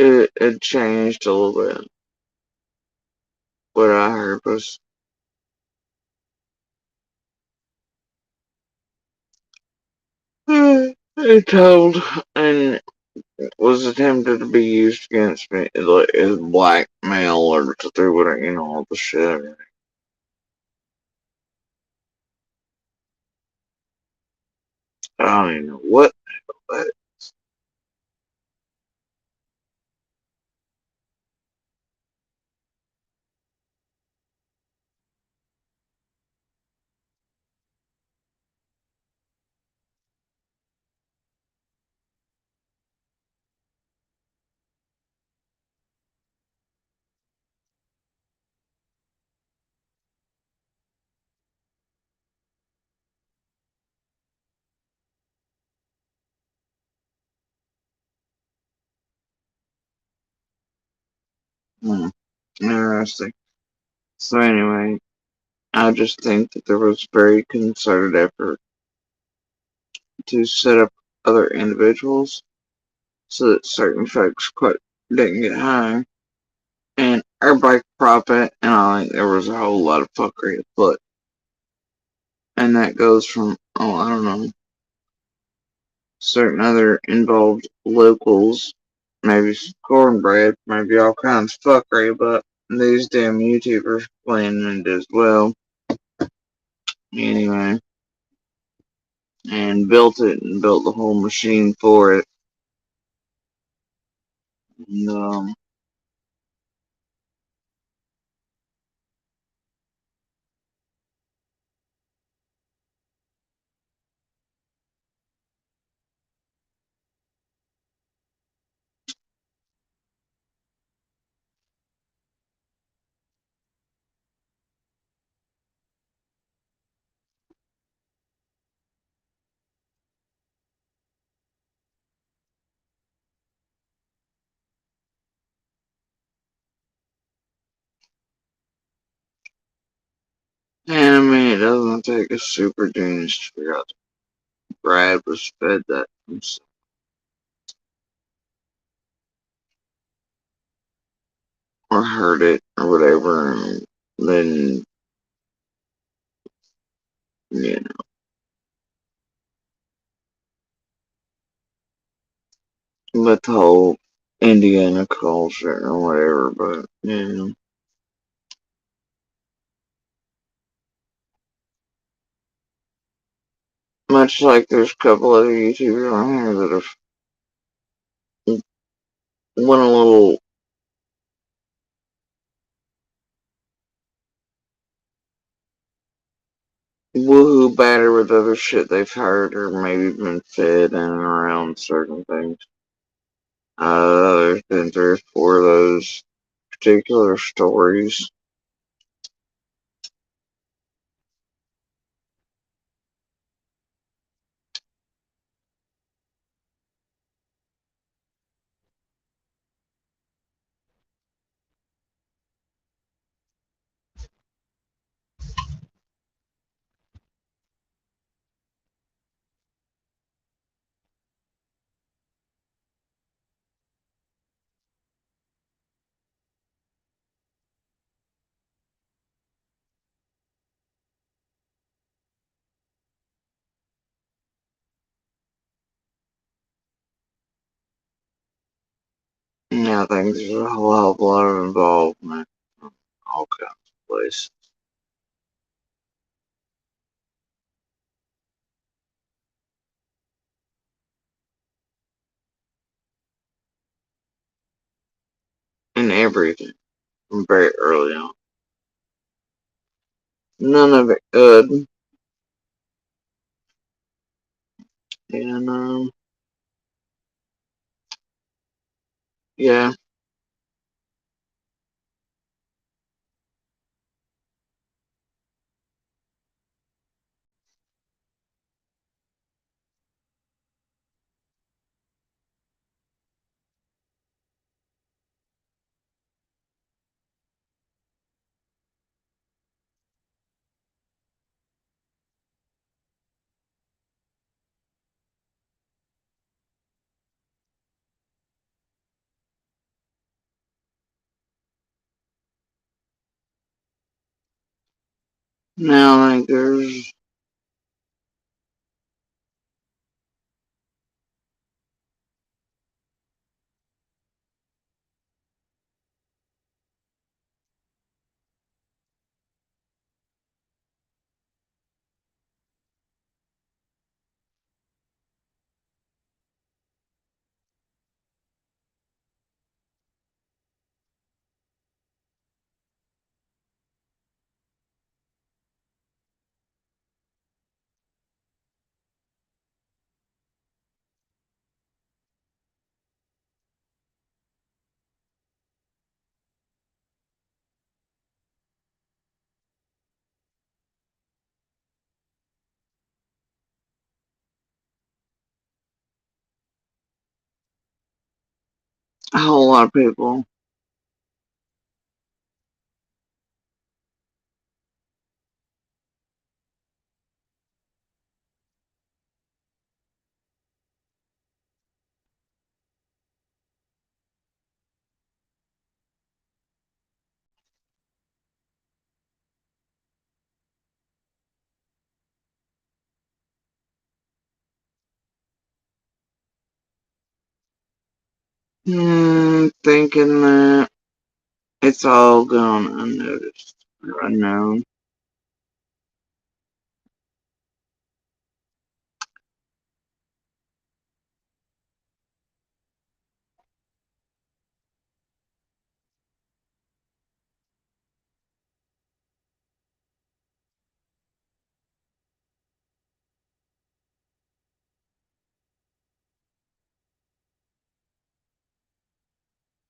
it changed a little bit. What I heard was it told and was attempted to be used against me like as blackmail or to do whatever, all the shit. I don't even know what that is. Interesting. So anyway, I just think that there was very concerted effort to set up other individuals so that certain folks didn't get high and everybody could profit, and I think there was a whole lot of fuckery afoot. And that goes from, I don't know, certain other involved locals, maybe some cornbread, maybe all kinds of fuckery, but these damn YouTubers playing it as well. Anyway, and built it and built the whole machine for it. And, I mean, it doesn't take a super genius to figure out that Brad was fed that himself. or heard it or whatever, and then you know, with the whole Indiana culture or whatever. But much like there's a couple other YouTubers on here that have went a little woohoo batter with other shit they've heard or maybe been fed in and around certain things. There's been 3 or 4 of those particular stories. Yeah, I think there's a whole hell of a lot of involvement from all kinds of places. And everything from very early on. None of it good. And, yeah. Now, I think there's a whole lot of people. Thinking that it's all gone unnoticed or unknown.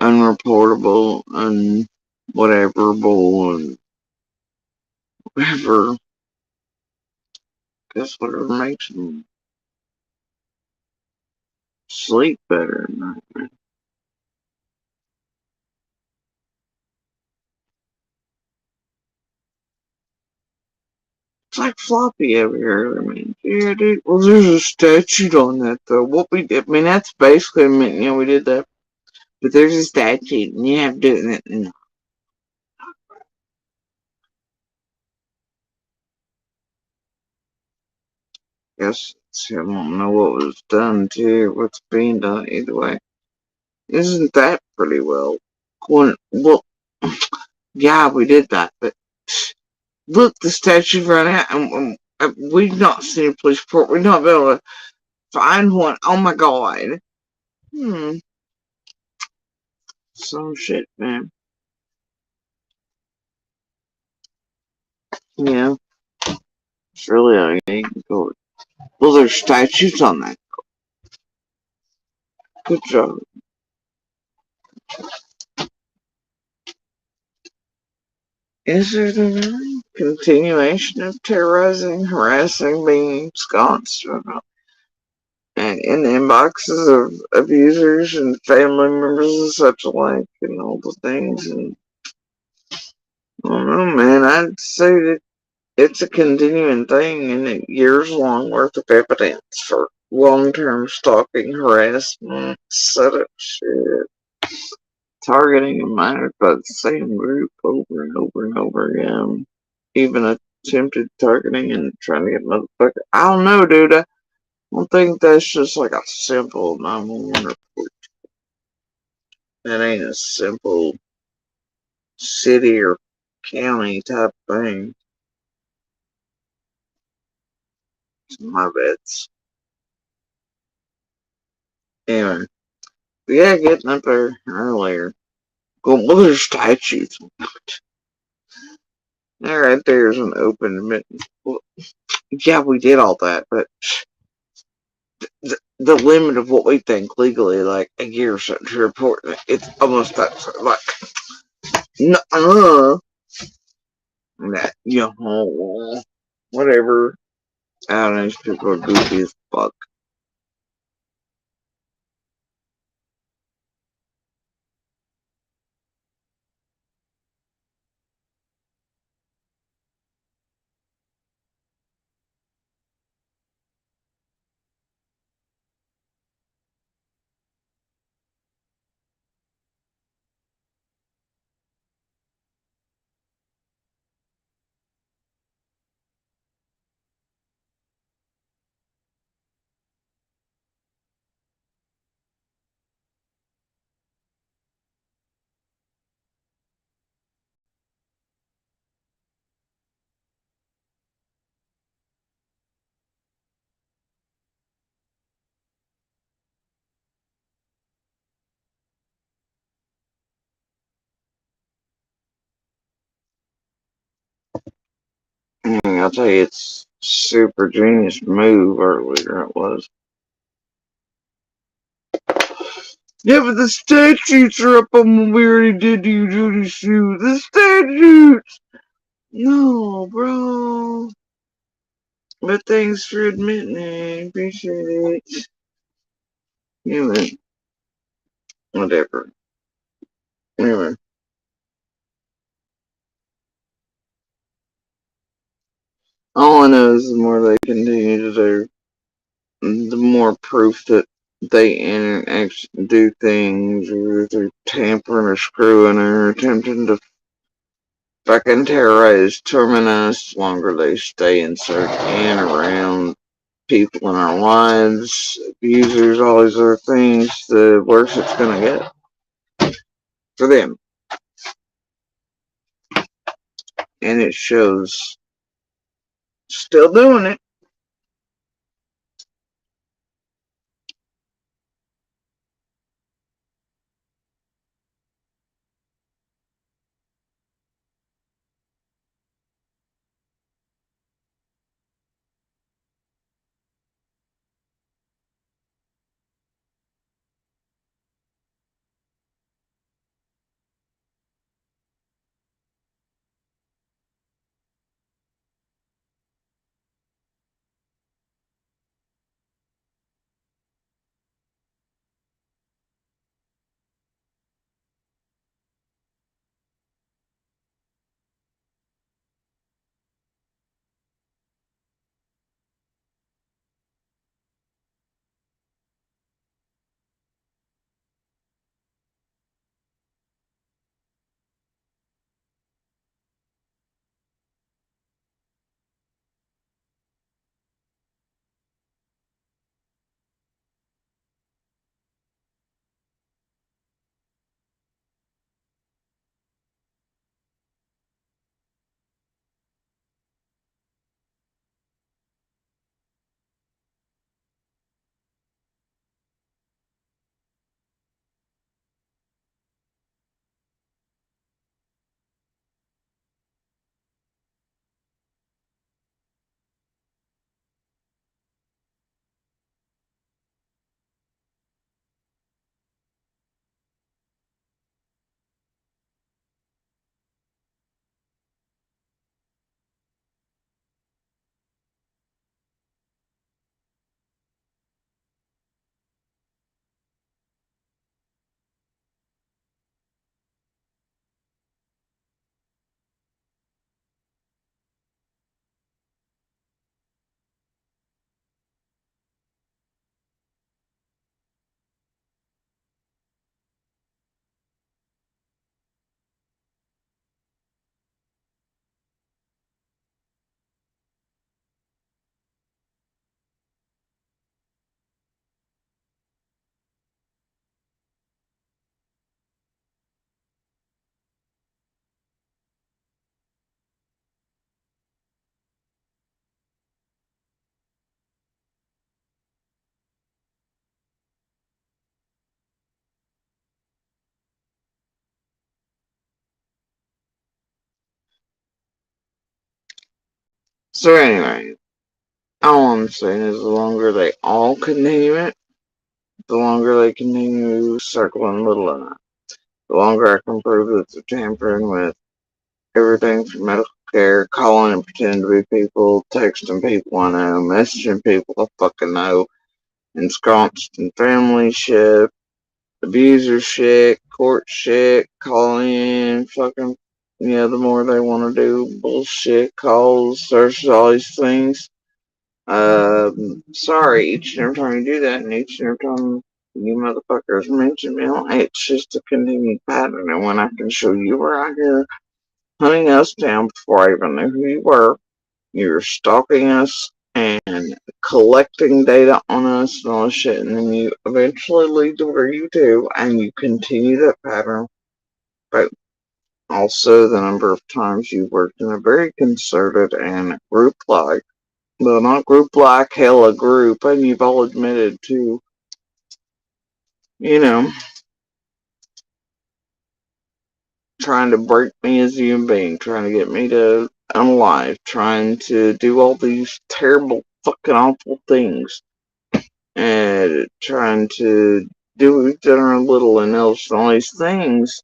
Unreportable, whateverable, and whatever. Guess whatever makes them sleep better at night. It's like floppy over here. I mean, yeah, dude. Well, there's a statute on that, though. What we did, I mean, that's basically, we did that. But there's a statute, and you have to do it. guess I don't know what was done to what's being done either way. Isn't that pretty well? Well, yeah, we did that, but look, the statue's run out, and we've not seen a police report. We've not been able to find one. Oh my god. Hmm. Some shit, man. Yeah, it's really unequal. Well, there's statues on that. Good job. Is there the really continuation of terrorizing, harassing, being ensconced and in the inboxes of abusers and family members and such alike and all the things? And I don't know, man. I'd say that it's a continuing thing and years long worth of evidence for long term stalking, harassment, setup shit, targeting of minors by the same group over and over and over again. Even attempted targeting and trying to get motherfucker. I don't know, dude. I don't think that's just like a simple 911 report. That ain't a simple city or county type thing. It's my bets. Anyway, but yeah, getting up there earlier. Well, there's statues. There, right there's an open admittance. Well, yeah, we did all that, but the limit of what we think legally, like a year or something to report, it's almost that like, no, that, you know, whatever. I don't know, these people are goofy as fuck. I'll tell you, it's super genius move earlier, it was. Yeah, but the statutes are up on when we already did the utility shoot. The statutes! No, bro. But thanks for admitting it. Appreciate it. Anyway, whatever. Anyway, all I know is the more they continue to do, the more proof that they actually do things, or they're tampering or screwing or attempting to fucking terrorize, torment us, the longer they stay insert in around people in our lives, abusers, all these other things, the worse it's gonna get for them. And it shows still doing it. So anyway, all I'm saying is the longer they all continue it, the longer they continue circling Little and I. The longer I can prove that they're tampering with everything from medical care, calling and pretending to be people, texting people I know, messaging people I fucking know, ensconced in family shit, abuser shit, court shit, calling in, fucking, the more they want to do bullshit calls, searches, all these things. Sorry, each and every time you do that, and each and every time you motherfuckers mention me, it's just a continued pattern. And when I can show you were out here hunting us down before I even knew who you were, you're stalking us and collecting data on us and all this shit, and then you eventually lead to where you do, and you continue that pattern. But also the number of times you worked in a very concerted and group-like, well, not group-like, hella group, and you've all admitted to, you know, trying to break me as a human being, trying to get me to unalive, trying to do all these terrible, fucking awful things, and trying to do General Little and else and all these things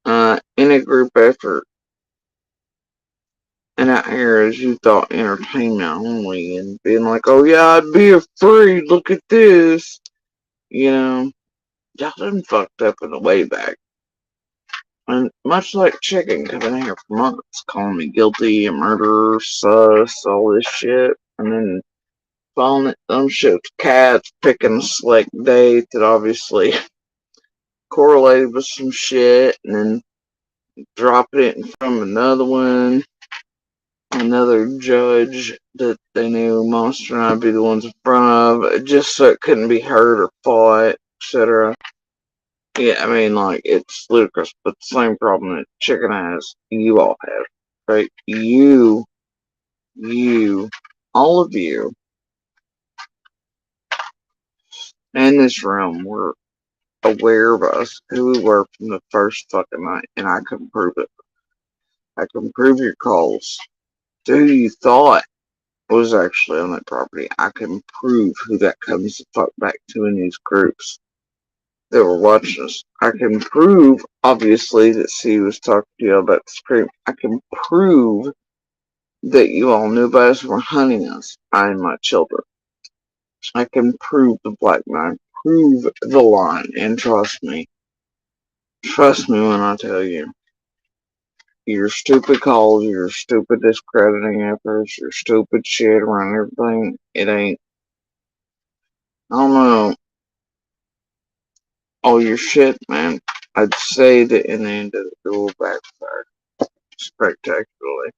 in a group effort. And out here, as you thought, entertainment only, and being like, oh yeah, I'd be afraid, look at this. Y'all done fucked up in the way back. And much like Chicken coming here for months, calling me guilty, a murderer, sus, all this shit, and then falling at them shit's cats, picking a select date that obviously correlated with some shit, and then dropping it in front of another one, another judge that they knew Monster and I'd be the ones in front of, just so it couldn't be heard or fought, etc. Yeah, I mean, like, it's ludicrous, but the same problem that Chicken has, you all have, right? You, all of you, in this room were aware of us, who we were from the first fucking night, and I can prove it. I can prove your calls to who you thought was actually on that property. I can prove who that comes the fuck back to in these groups that were watching us. I can prove, obviously, that C was talking to you about the scream. I can prove that you all knew about us and were hunting us, I and my children. I can prove the black man, prove the line, and trust me. Trust me when I tell you. Your stupid calls, your stupid discrediting efforts, your stupid shit around everything, it ain't, I don't know, all your shit, man. I'd say that in the end of it will backfire spectacularly.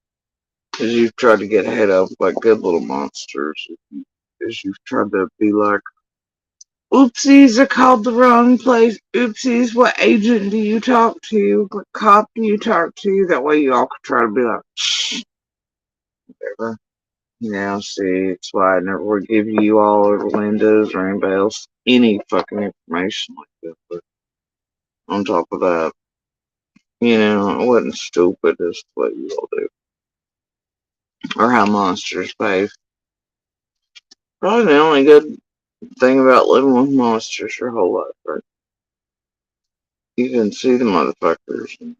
As you've tried to get ahead of like good little monsters. As you've tried to be like, oopsies, I called the wrong place. Oopsies, what agent do you talk to? What cop do you talk to? That way you all could try to be like, shh, whatever. Yeah, see, it's why I never would give you all or Linda's or anybody else any fucking information like that. But on top of that, it wasn't stupid as what you all do. Or how monsters behave. Probably the only good thing about living with monsters your whole life, right? You can see the motherfuckers and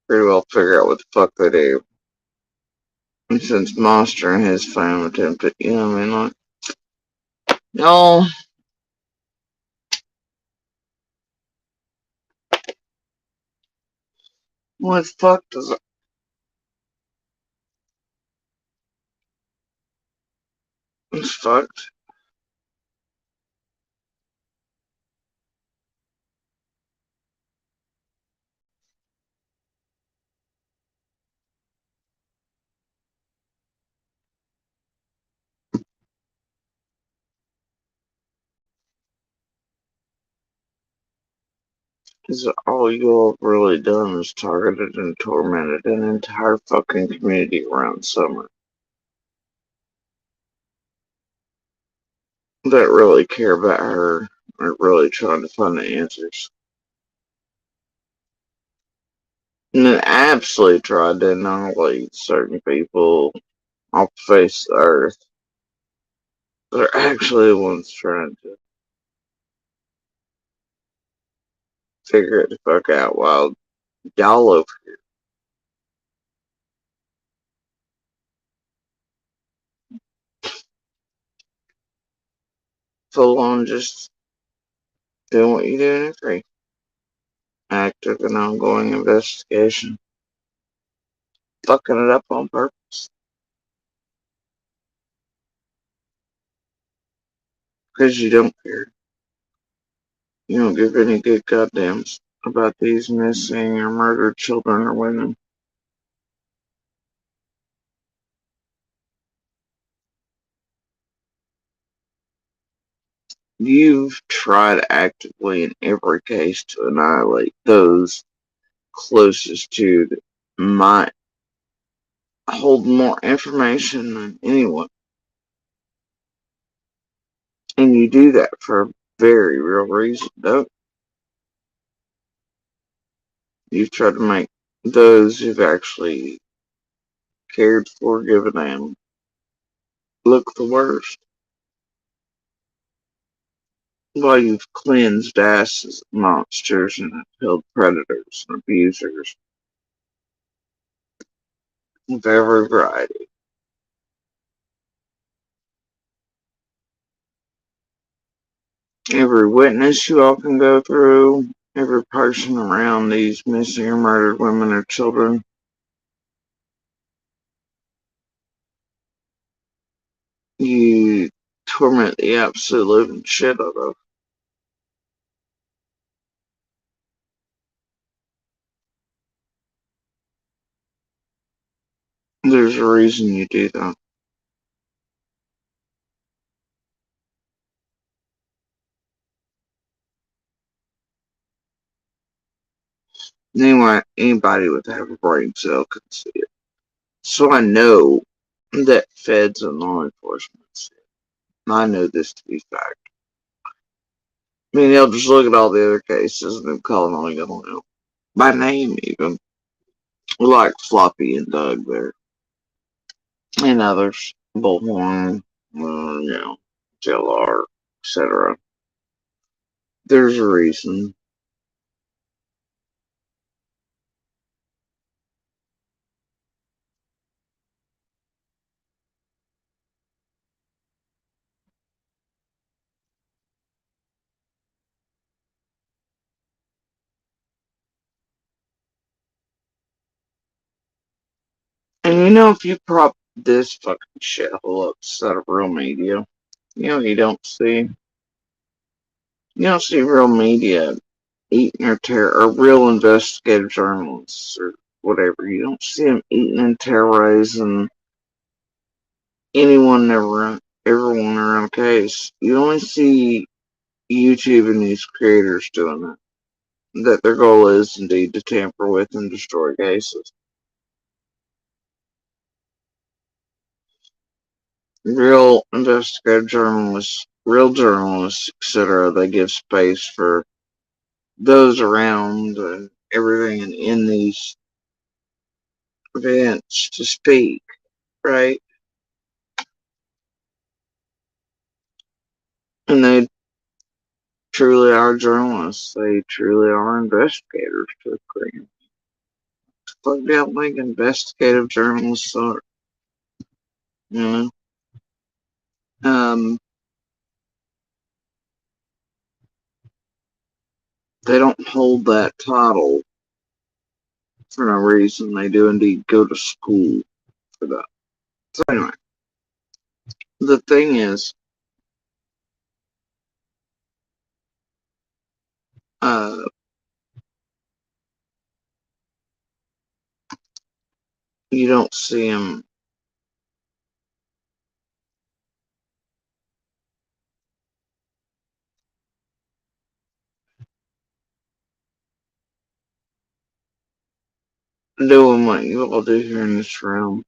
pretty well figure out what the fuck they do. And since Monster and his family attempted, like, no, what the fuck does it? It's fucked. Because all you have really done is targeted and tormented an entire fucking community around Summer that really care about her and really trying to find the answers. and then absolutely tried to annihilate certain people off the face of the earth. They're actually the ones trying to figure it the fuck out while y'all over full on just doing what you do in a free act of an ongoing investigation. Fucking it up on purpose. Because you don't care. You don't give any good goddams about these missing or murdered children or women. You've tried actively in every case to annihilate those closest to that might hold more information than anyone. And you do that for a very real reason, don't you? You've tried to make those who've actually cared for, given them, look the worst. While you've cleansed asses of monsters and upheld predators and abusers of every variety. Every witness you all can go through, every person around these missing or murdered women or children, you torment the absolute living shit out of. There's a reason you do that. Anyway, anybody with half a brain cell can see it. So I know that feds and law enforcement see it. I know this to be fact. I mean, they'll just look at all the other cases and then call them all you know. By name, even. Like Floppy and Doug there. And others. Bullhorn, JLR, etc. There's a reason. And if you prop this fucking shithole up instead of real media, you don't see. You don't see real media eating or or real investigative journalists or whatever. You don't see them eating and terrorizing anyone everyone around a case. You only see YouTube and these creators doing it. That their goal is indeed to tamper with and destroy cases. Real investigative journalists, real journalists, etc., they give space for those around and everything in these events to speak, right? And they truly are journalists. They truly are investigators to a degree. Fuck don't think investigative journalists are, you know. Um, they don't hold that title for no reason. They do indeed go to school for that. So anyway, the thing is, uh, you don't see them doing what you all do here in this realm.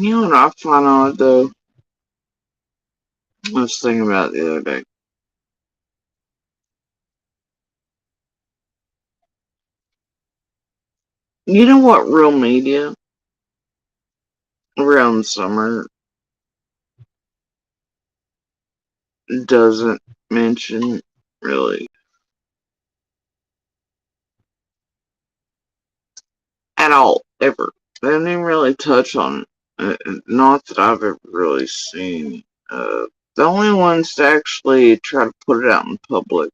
You know what I find odd though? I was thinking about it the other day. You know what real media around summer doesn't mention really at all, ever. They don't even really touch on it. Not that I've ever really seen. The only ones to actually try to put it out in public.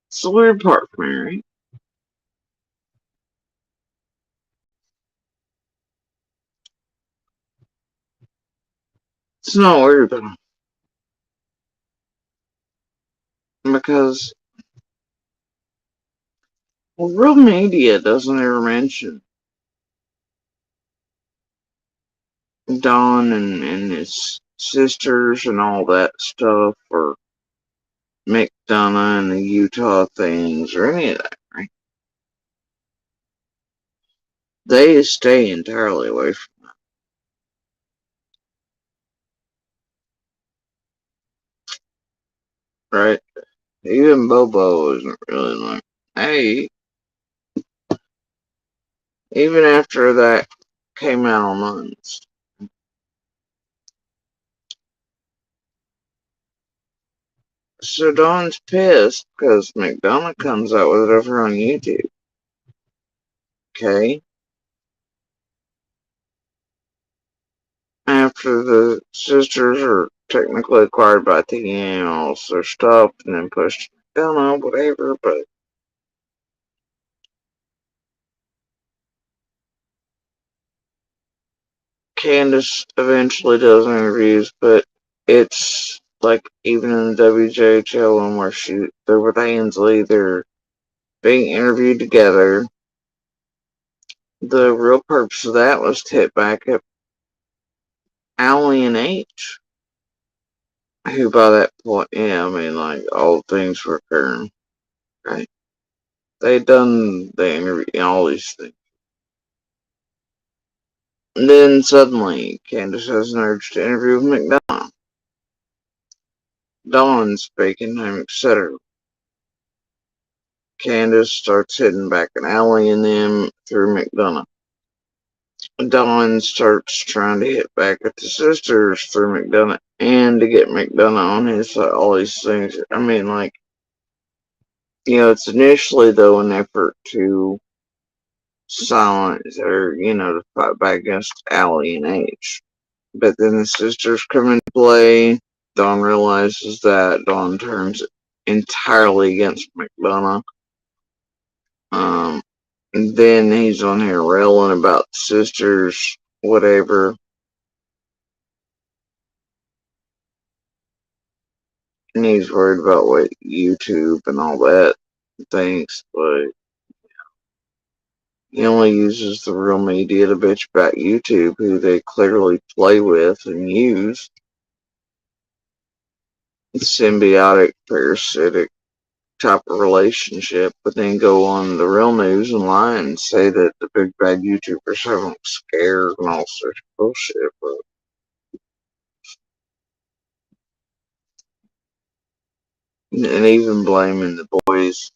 It's the weird part, Mary. It's not weird because well, real media doesn't ever mention Don and his sisters and all that stuff, or McDonough and the Utah things, or any of that, right? They stay entirely away from it, right? Even Bobo isn't really like, hey, even after that came out on months. So Don's pissed because McDonough comes out with it over on YouTube, okay? After the sisters are technically acquired by TM, also stopped and then pushed McDonough, whatever, but Candace eventually does interviews, but it's like even in the WJHL one where they're with Ainsley, they're being interviewed together. The real purpose of that was to hit back at Allie and H, who by that point, yeah, I mean, like, all things were occurring, right? They'd done the interview, all these things. And then suddenly, Candace has an urge to interview with McDonough. Dawn's speaking, etc. Candace starts hitting back at Allie and them through McDonough. Dawn starts trying to hit back at the sisters through McDonough and to get McDonough on his all these things. I mean, like, it's initially though an effort to silence or to fight back against Allie and H. But then the sisters come into play. Dawn realizes that Dawn turns entirely against McDonough. Um, and then he's on here railing about sisters, whatever. And he's worried about what YouTube and all that thinks, but he only uses the real media to bitch about YouTube, who they clearly play with and use. Symbiotic, parasitic type of relationship, but then go on the real news and lie and say that the big bad YouTubers have them scared and all sorts of bullshit. But, and even blaming the boys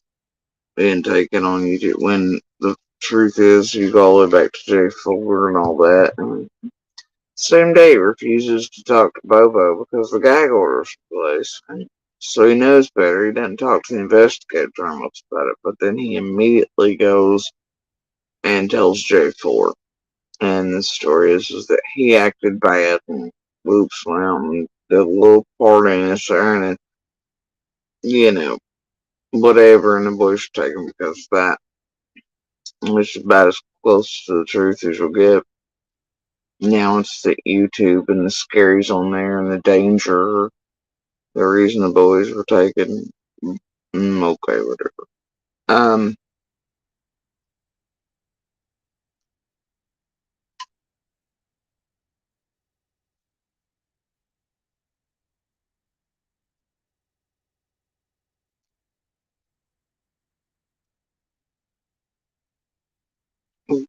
being taken on YouTube when the truth is you go all the way back to Jay Fuller and all that. And same day he refuses to talk to Bobo because the gag order's in place. So he knows better. He doesn't talk to the investigative journalists about it, but then he immediately goes and tells Jay Fuller. And the story is that he acted bad and whoops around and did a little part in this there and whatever, and the boys take him because of that. Which is about as close to the truth as you'll get. Now it's the YouTube and the scaries on there and the danger, the reason the boys were taken. Okay, whatever. Um,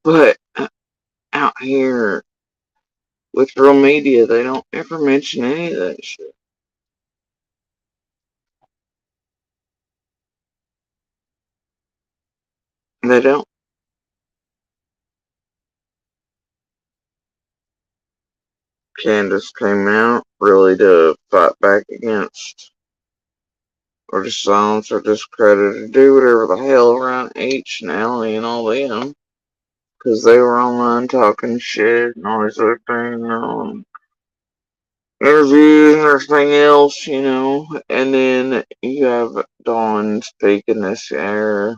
but out here, with real media, they don't ever mention any of that shit. They don't. Candace came out really to fight back against or to silence or discredit or do whatever the hell around H and Allie and all them. Because they were online talking shit and all these other things, interviews and everything else, And then you have Dawn speaking this year,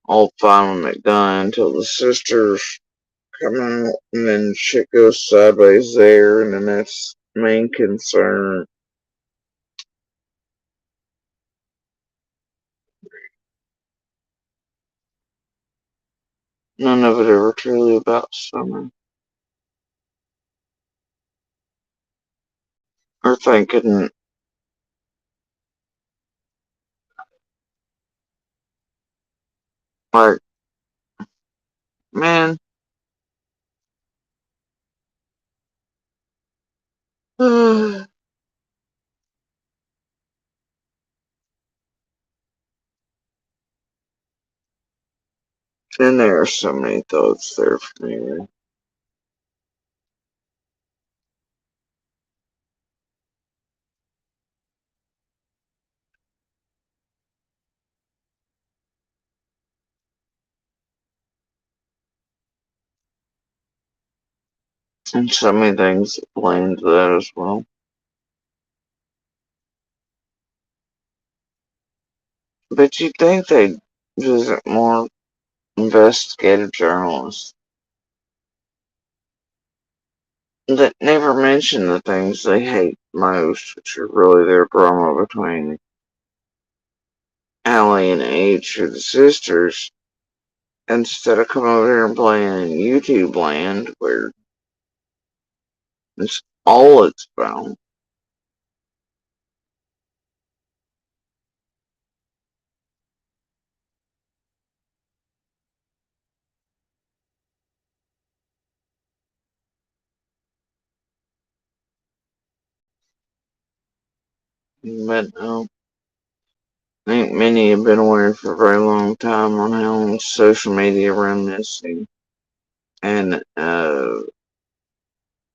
all fine with McDunn until the sisters come out, and then shit goes sideways there, and then that's main concern. None of it ever truly about Summer. Or thinking, like, man, then there are so many thoughts there for me. And so many things that play into that as well. But you'd think they'd visit more investigative journalists that never mention the things they hate most, which are really their drama between Allie and H, or the sisters, instead of coming over here and playing in YouTube land where it's all it's about. But I think many have been aware for a very long time on how social media run this thing. And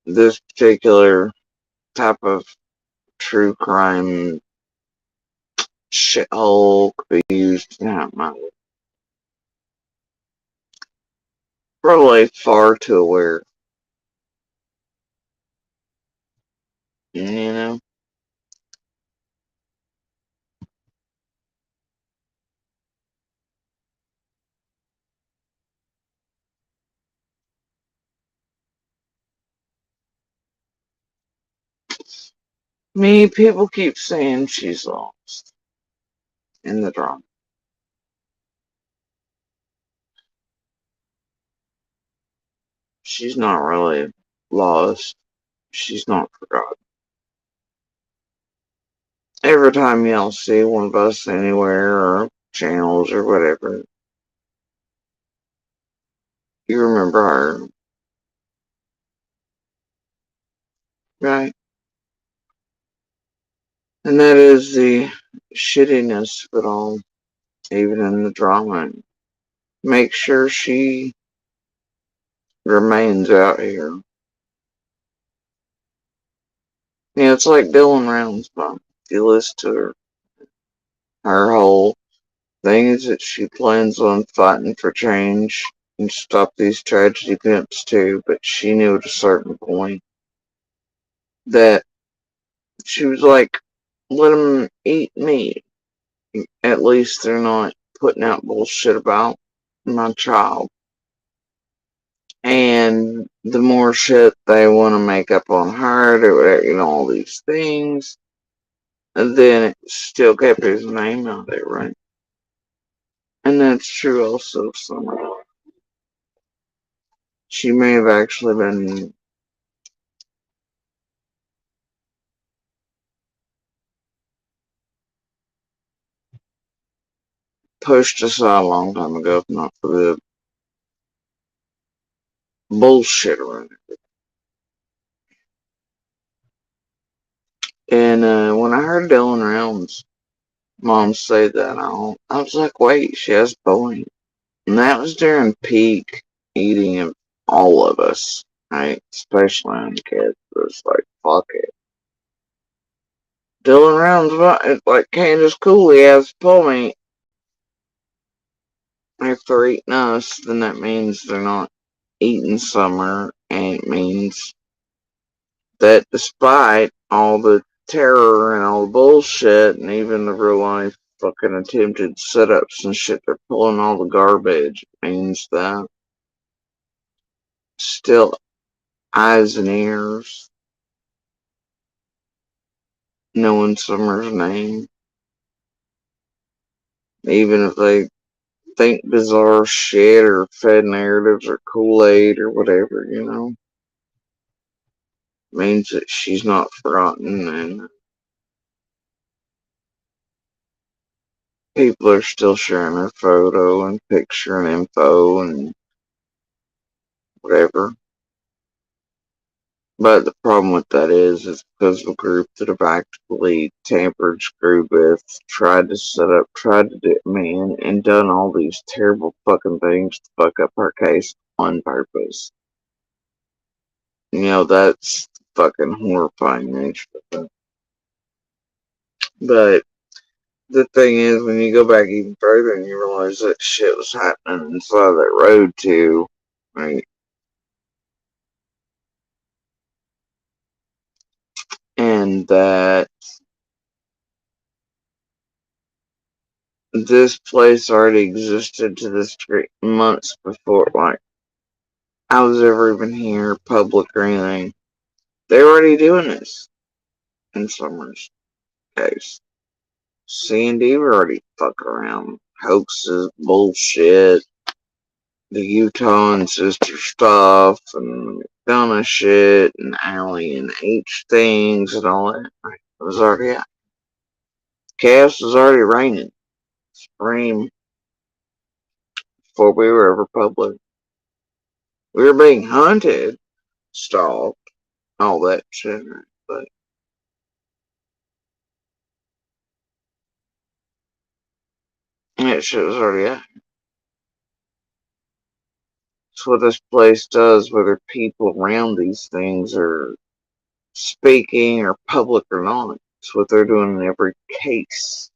this particular type of true crime shithole could be used probably far too aware. You know? Me, people keep saying she's lost in the drama. She's not really lost. She's not forgotten. Every time y'all see one of us anywhere or channels or whatever, you remember her, right? And that is the shittiness of it all, even in the drama. Make sure she remains out here. It's like Dylan Round's mom. If you listen to her whole thing is that she plans on fighting for change and stop these tragedy pimps too, but she knew at a certain point that she was like, let them eat meat. At least they're not putting out bullshit about my child. And the more shit they want to make up on her, all these things, and then it still kept his name out there, right? And that's true also of Summer. She may have actually been pushed aside a long time ago, if not for the bullshit around it. And when I heard Dylan Rounds' mom say that, I was like, wait, she has bullying. And that was during peak eating of all of us, right? Especially on kids. It was like, fuck it. Dylan Rounds, like Candace Cooley has bullying. If they're eating us, then that means they're not eating Summer, and it means that despite all the terror and all the bullshit and even the real life fucking attempted setups and shit, they're pulling all the garbage. It means that still eyes and ears knowing Summer's name, even if they think bizarre shit or fed narratives or Kool-Aid or whatever, means that she's not forgotten, and people are still sharing her photo and picture and info and whatever. But the problem with that is because of a group that have actively tampered, screwed with, tried to set up, tried to do man, and done all these terrible fucking things to fuck up her case on purpose. That's fucking horrifying nature of it. But the thing is, when you go back even further and you realize that shit was happening inside that road too, right? And that this place already existed to this street months before, like, I was ever even here, public or anything. They're already doing this in Summer's case. C&D were already fucking around. Hoaxes, bullshit, the Utah and sister stuff, and McDonough shit, and Allie and H things, and all that. It was already out. Chaos was already reigning. Supreme before we were ever public. We were being hunted, stalked, all that shit, but that shit was already out. It's what this place does, whether people around these things are speaking or public or not. It's what they're doing in every case,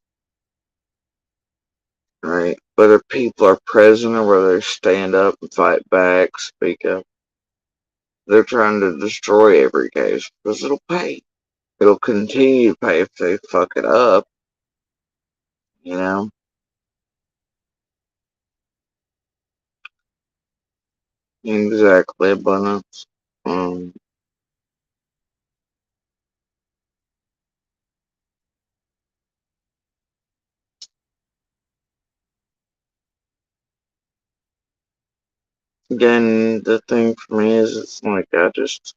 right? Whether people are present or whether they stand up and fight back, speak up. They're trying to destroy every case because it'll pay. It'll continue to pay if they fuck it up, you know? Exactly, abundance. Um, Again, the thing for me is it's like I just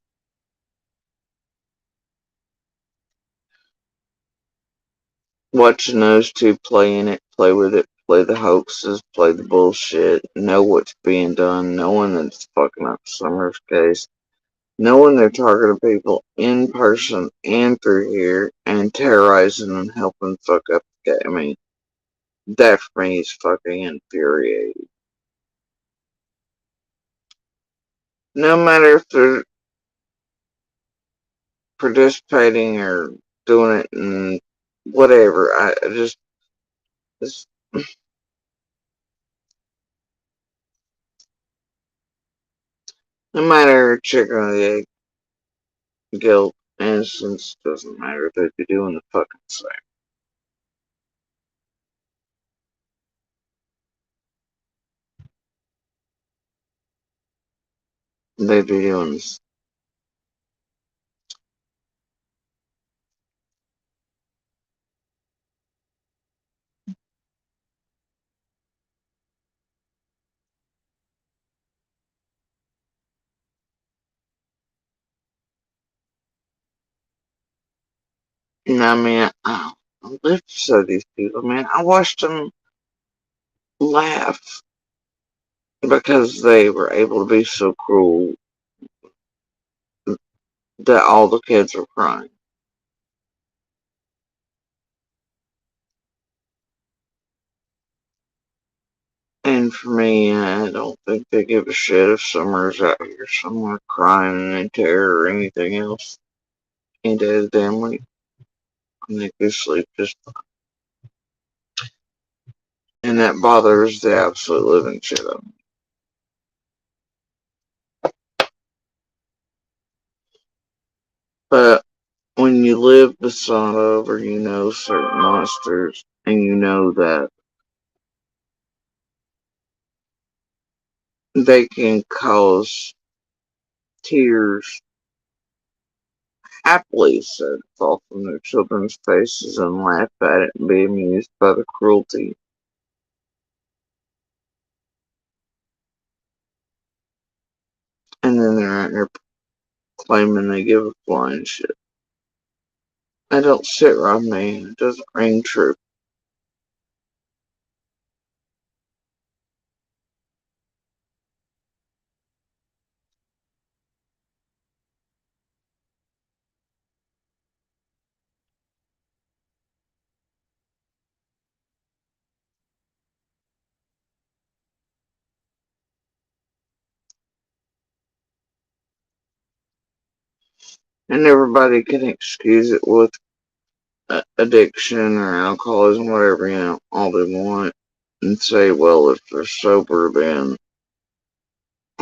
watching those two play in it, play with it, play the hoaxes, play the bullshit, know what's being done, knowing that it's fucking up Summer's case, knowing they're targeting people in person and through here and terrorizing and helping fuck up the game. I mean, that for me is fucking infuriating. No matter if they're participating or doing it and whatever, I just, it's, no matter chicken or the egg, guilt, innocence, doesn't matter. They'd be doing the fucking same. They'd be doing this. And I mean, I live for these people, man. I watched them laugh because they were able to be so cruel that all the kids were crying. And for me, I don't think they give a shit if Summer's out here somewhere crying in terror or anything else. Ain't that a damn week? I think they sleep just fine. And that bothers the absolute living shit out of me. But when you live beside over, you know certain monsters, and you know that they can cause tears happily said fall from their children's faces and laugh at it and be amused by the cruelty. And then they're out here claiming they give a flying shit. That don't sit right with me. It doesn't ring true. And everybody can excuse it with addiction or alcoholism, whatever, all they want. And say, well, if they're sober, then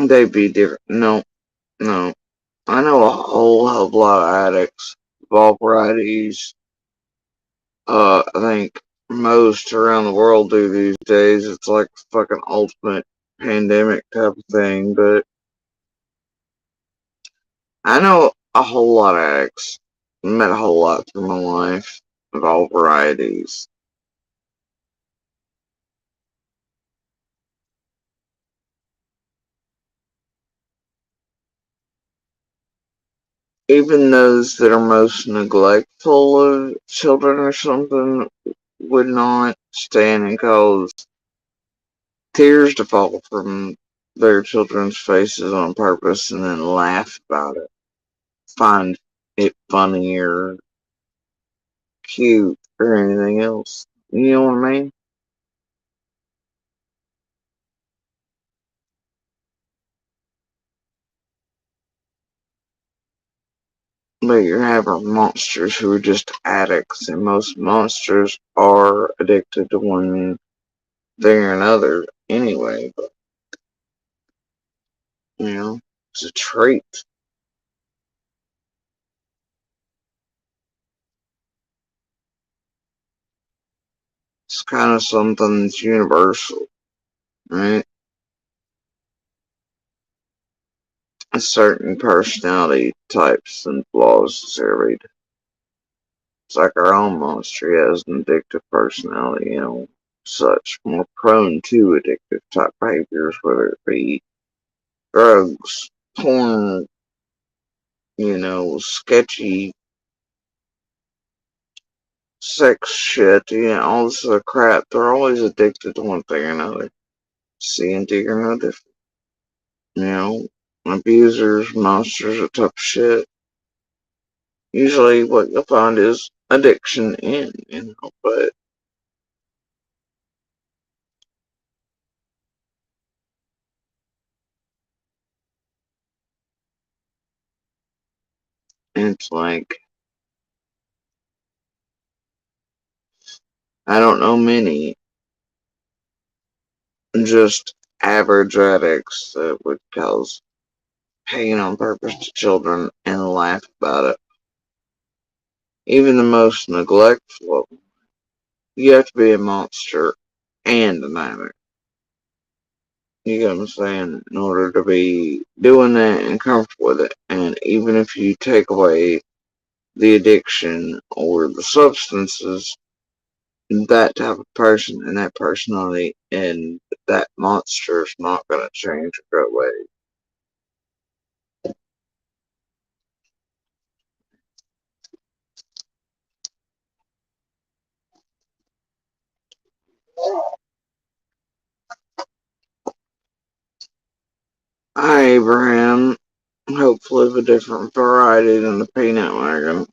they'd be different. No, no. I know a whole hell of a lot of addicts of all varieties. I think most around the world do these days. It's like fucking ultimate pandemic type of thing. But I know a whole lot of addicts. Met a whole lot through my life of all varieties. Even those that are most neglectful of children or something would not stand and cause tears to fall from their children's faces on purpose and then laugh about it. Find it funny or cute or anything else. You know what I mean? But you're having monsters who are just addicts, and most monsters are addicted to one thing or another anyway. But, it's a trait. It's kind of something that's universal, right? A certain personality types and flaws is every. It's like our own monster. He has an addictive personality, such more prone to addictive type behaviors, whether it be drugs, porn, sketchy sex shit, all this other crap. They're always addicted to one thing or another. C and D are no different. You know, abusers, monsters, that type of shit. Usually what you'll find is addiction but it's like, I don't know many just average addicts that would cause pain on purpose to children and laugh about it. Even the most neglectful, you have to be a monster and an addict. You get what I'm saying? In order to be doing that and comfortable with it. And even if you take away the addiction or the substances, that type of person and that personality and that monster is not going to change or go away. Hi, Abraham. Hopefully of a different variety than the peanut wagon.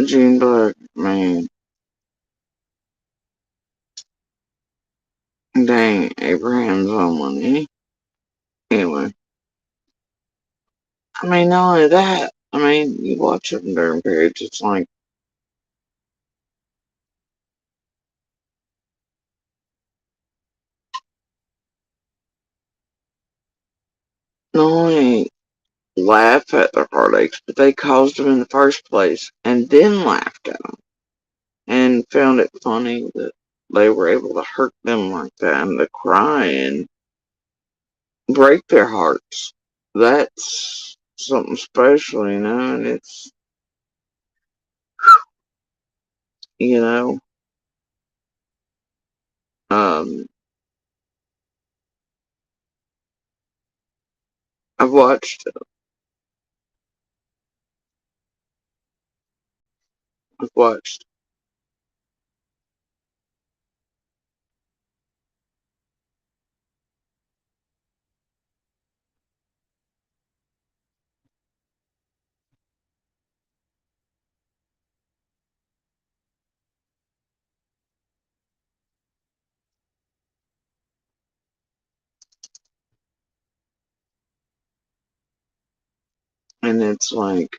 Gene Black, man, dang, Abraham's on one, eh? Anyway, I mean, not only that, I mean, you watch it during periods, it's like, not only laugh at their heartaches, but they caused them in the first place, and then laughed at them, and found it funny that they were able to hurt them like that, and to cry and break their hearts. That's something special, and it's, you know, um, I've watched, I've watched, and it's like,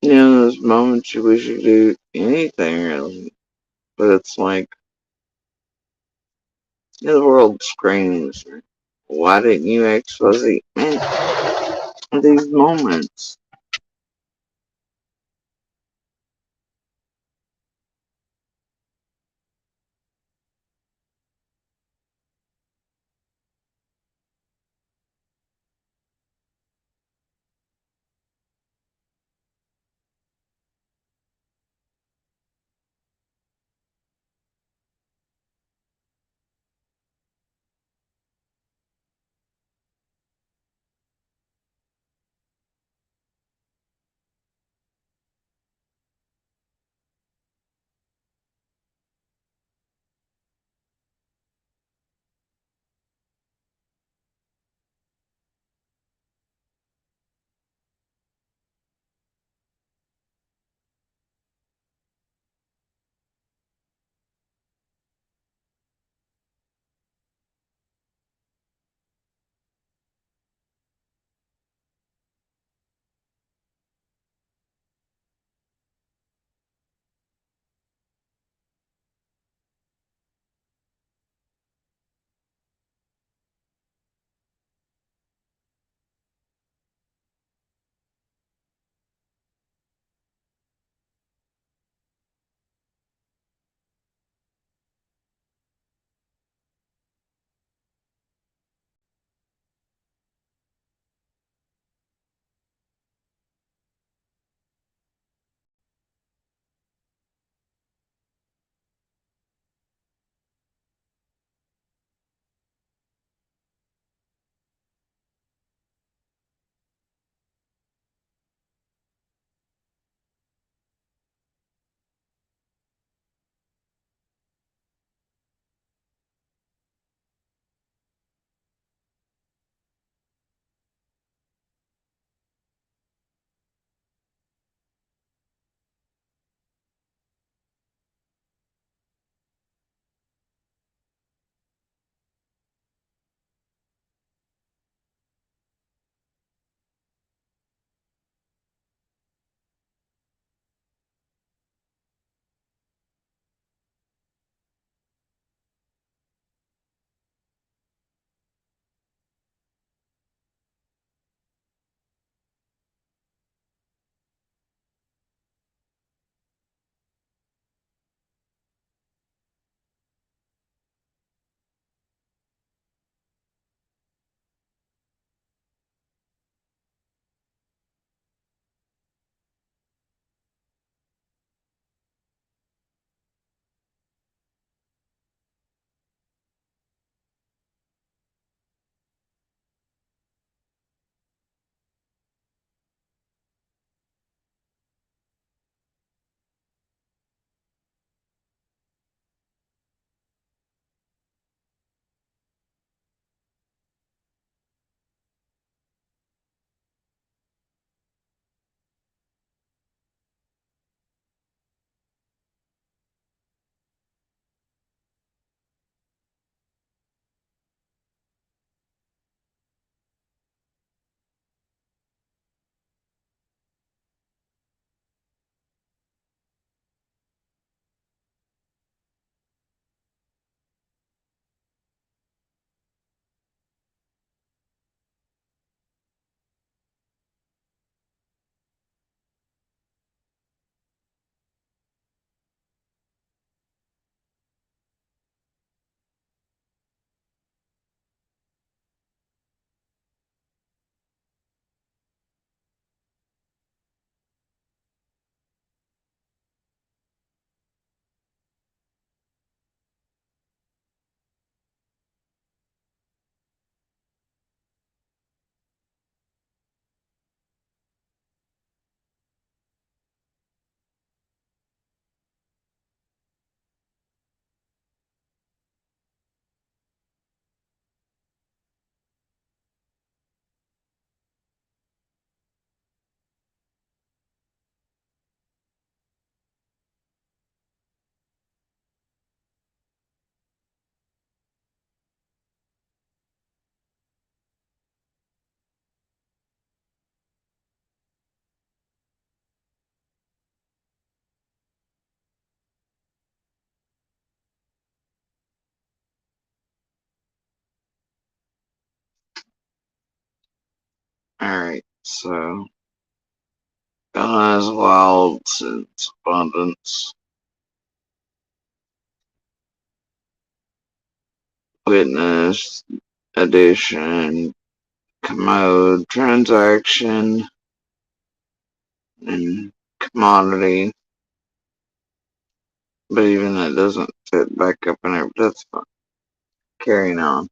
those moments you wish you could do anything really, but it's like, the world screams, why didn't you expose it? Man, these moments, Alright, so God has wild since abundance, witness, addition, commode, transaction, and commodity. But even that doesn't fit back up in there, but that's fine. Carrying on.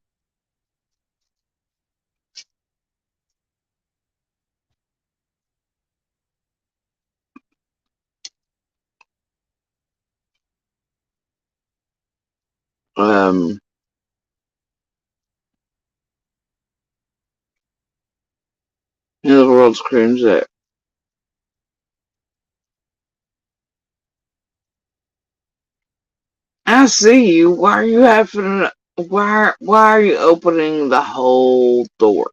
Um, the world screams at. I see you. Why are you having? Why are you opening the whole door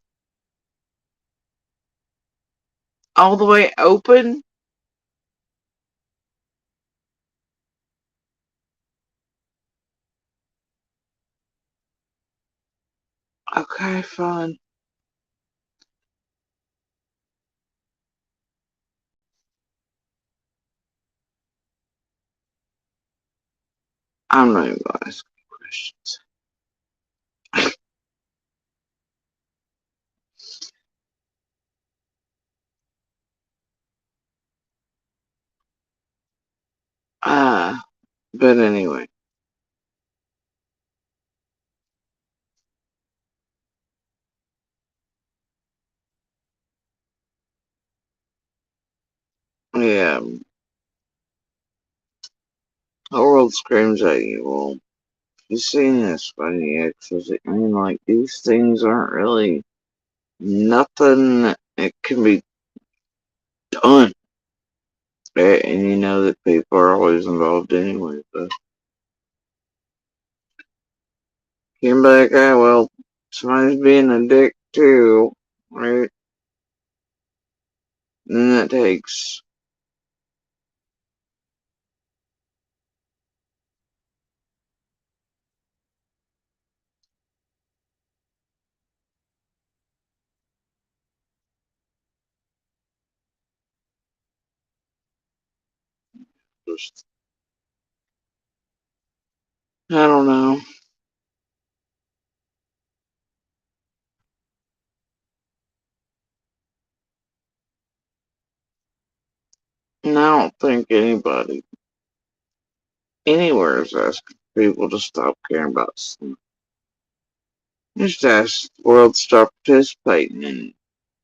all the way open? Okay, fine. I'm not even gonna ask you questions. But anyway, yeah, the world screams at you. Well, you've seen this funny exes. I mean, like, these things aren't really nothing that can be done. And you know that people are always involved anyway, but came back, well, somebody's being a dick too, right? And that takes just, I don't know. And I don't think anybody anywhere is asking people to stop caring about something. Just ask the world to stop participating in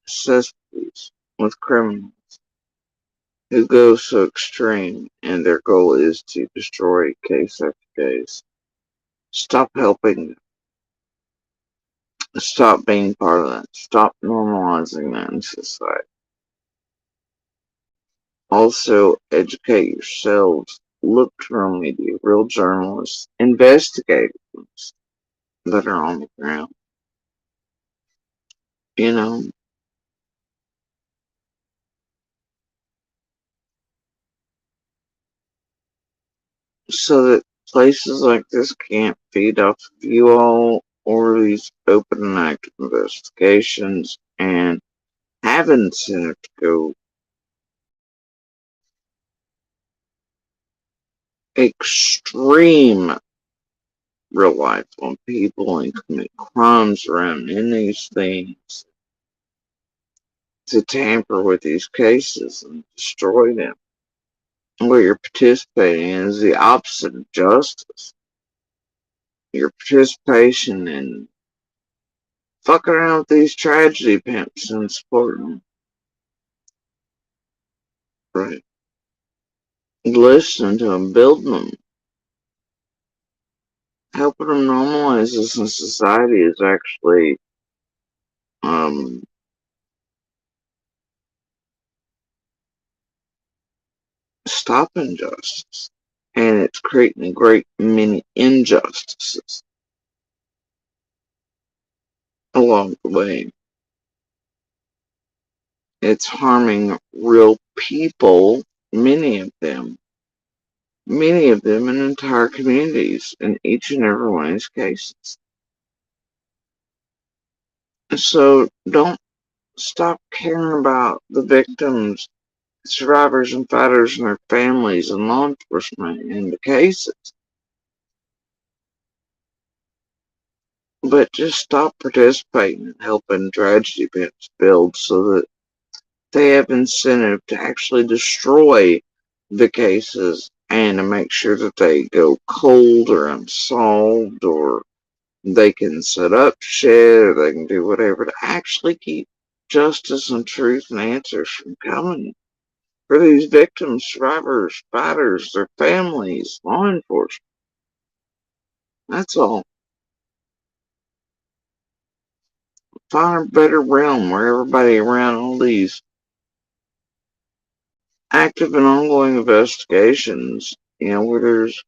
cesspools with criminals who go so extreme and their goal is to destroy case after case. Stop helping them. Stop being part of that. Stop normalizing that in society. Also, educate yourselves. Look to real media, real journalists, investigators that are on the ground. You know, so that places like this can't feed off of you all or these open and active investigations and have incentive to go extreme real life on people and commit crimes around in these things to tamper with these cases and destroy them. What you're participating in is the opposite of justice. Your participation in fucking around with these tragedy pimps and supporting them. Right. Listening to them, building them, helping them normalize this in society is actually um, stopping justice. And it's creating a great many injustices along the way. It's harming real people, many of them in entire communities in each and every one of these cases. So don't stop caring about the victims, survivors, and fighters and their families and law enforcement in the cases. But just stop participating in helping tragedy events build so that they have incentive to actually destroy the cases and to make sure that they go cold or unsolved, or they can set up shit, or they can do whatever to actually keep justice and truth and answers from coming for these victims, survivors, fighters, their families, law enforcement. That's all. Find a better realm where everybody around all these active and ongoing investigations, where there's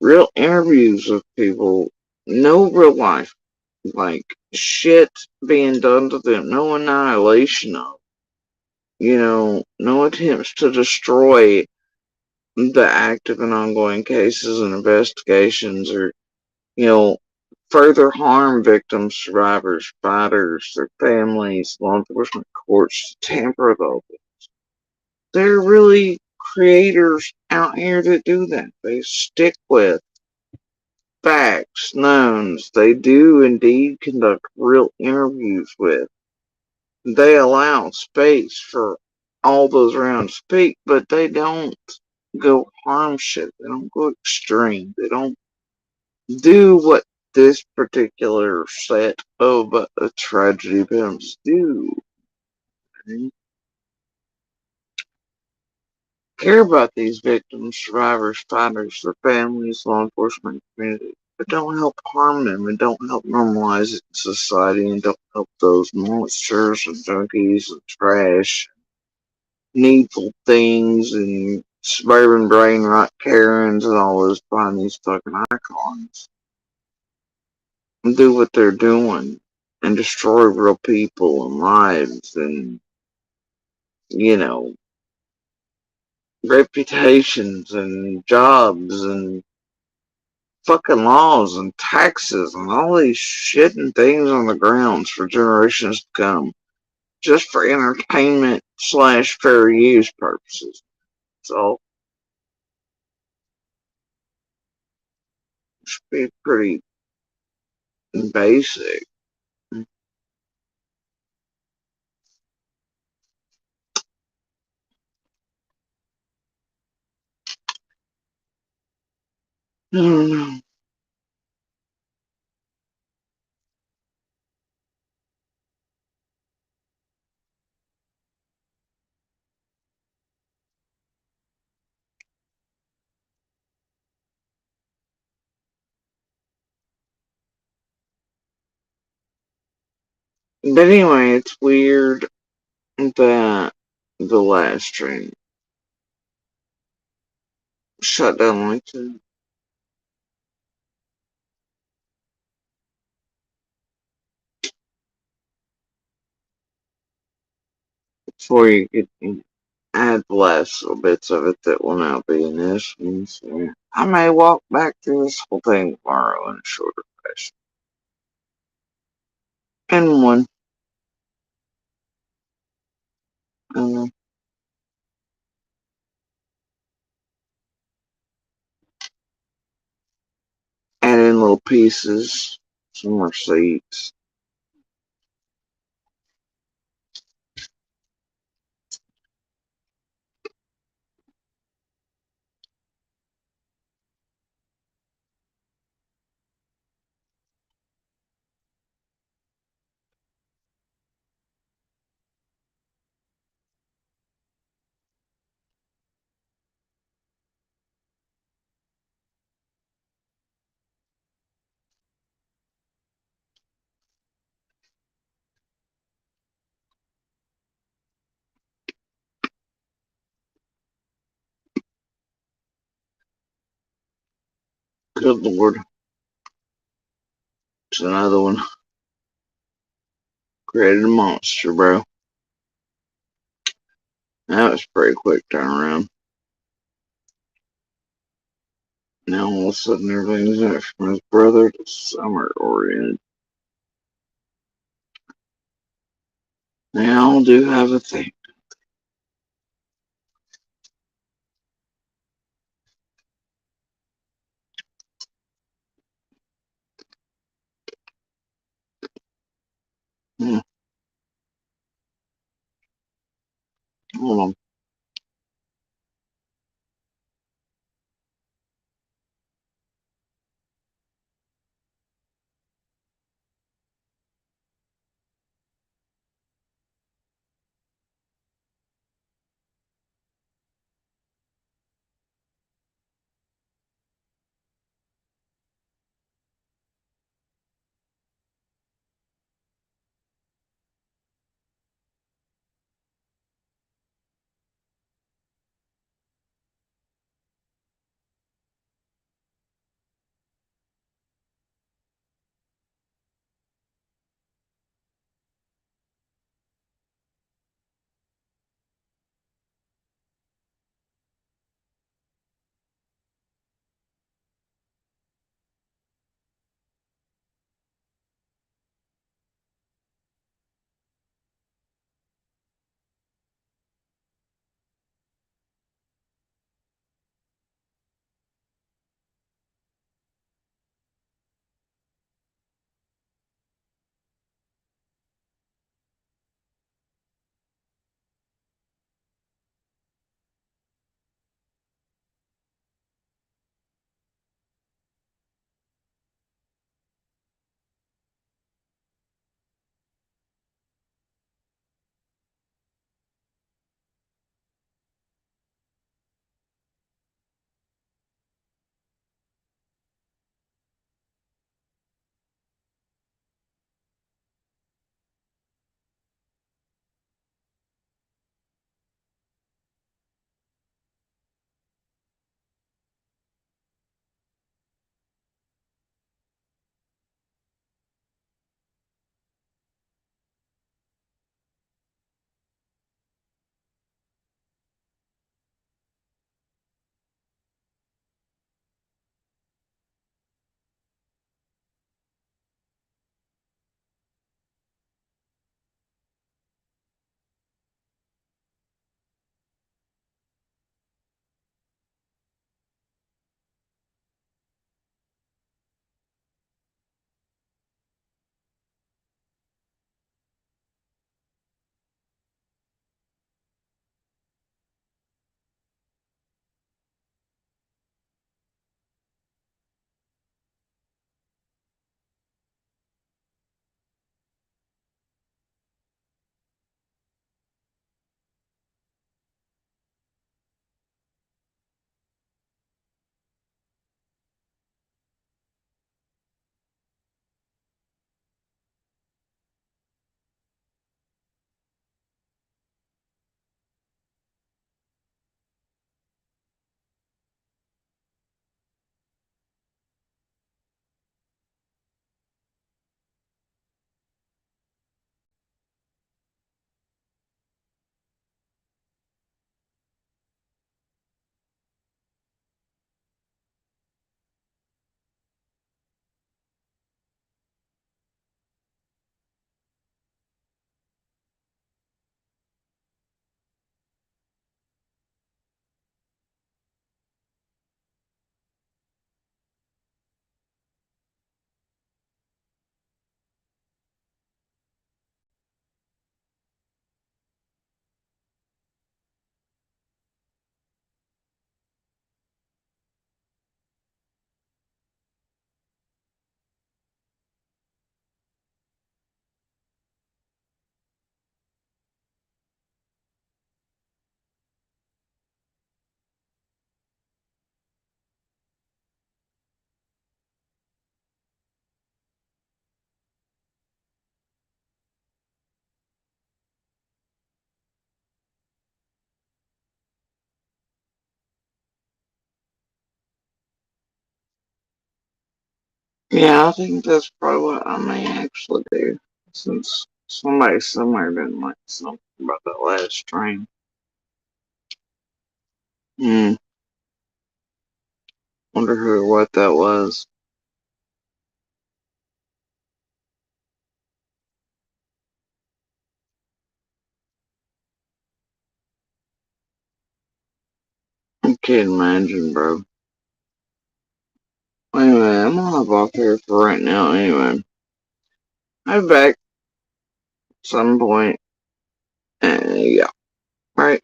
real interviews with people, no real life, like shit being done to them, no annihilation of, no attempts to destroy the active and ongoing cases and investigations, or, further harm victims, survivors, fighters, their families, law enforcement, courts, tamper with all. There are really creators out here that do that. They stick with facts, knowns. They do indeed conduct real interviews with. They allow space for all those around to speak, but they don't go harm shit. They don't go extreme. They don't do what this particular set of tragedy films do. They care about these victims, survivors, fighters, their families, law enforcement, community, but don't help harm them and don't help normalize it in society and don't help those monsters and junkies and trash, needful things and suburban brain rot Karens and all those find these fucking icons and do what they're doing and destroy real people and lives and, you know, reputations and jobs and fucking laws and taxes and all these shit and things on the grounds for generations to come, just for entertainment slash fair use purposes. So it should be pretty basic. I don't know. But anyway, it's weird that the last train shut down like that before you could add the last little bits of it that will now be in this one. So I may walk back through this whole thing tomorrow in a shorter fashion. And one, uh, add in little pieces, some more seeds. Good lord, it's another one. Created a monster, bro. That was a pretty quick turnaround. Now all of a sudden everything's up from his brother to summer oriented. Now all do have a thing. Hmm, hold on. Yeah, I think that's probably what I may actually do. Since somebody somewhere didn't like something about that last train. Hmm. Wonder who or what that was. can't imagine, bro. Anyway, I'm gonna hop off here for right now. Anyway, I'll be back at some point. Yeah, right.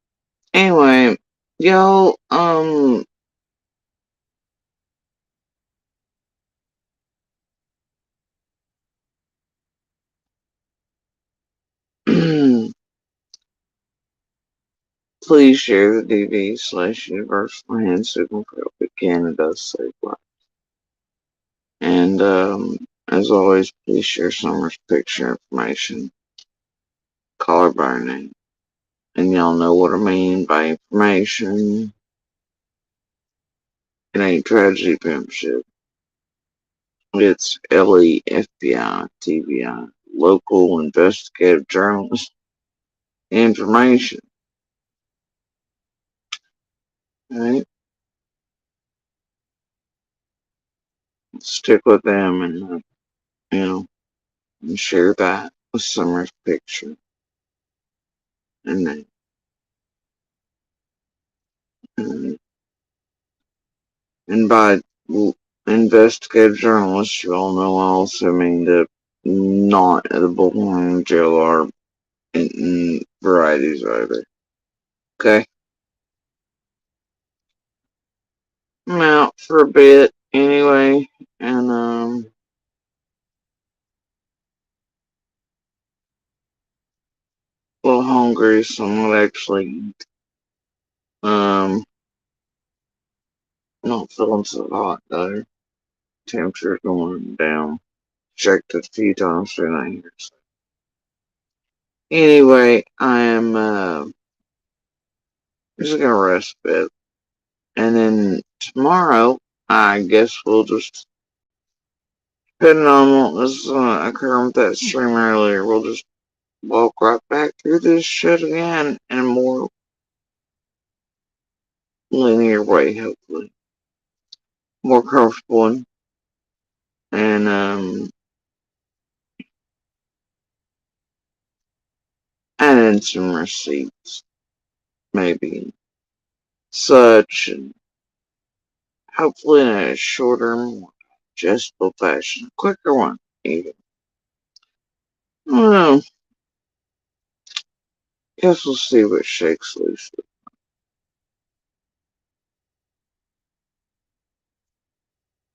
Anyway, yo, please share the DV/Universal Hand Signal Prophet Canada Safe Life. And, as always, please share Summer's picture information. Call her by her name. And y'all know what I mean by information. It ain't tragedy pimp shit. It's LEFBI, TBI, local investigative journalist information. Right? Stick with them and, and share that with Summer's picture. And then, and, and by investigative journalists, you all know I also mean the not the bullhorn JLR and varieties either. Okay? I'm out for a bit anyway, and a little hungry, so I'm not actually eat. Not feeling so hot though. Temperature's going down. Checked it a few times tonight. Anyway, I am just gonna rest a bit, and then tomorrow, I guess we'll just, depending on what was occurring with that stream earlier, we'll just walk right back through this shit again in a more linear way, hopefully. More comfortable and add in some receipts, maybe such, and hopefully in a shorter, more digestible fashion, quicker one, even. I don't know. Guess we'll see what shakes loose.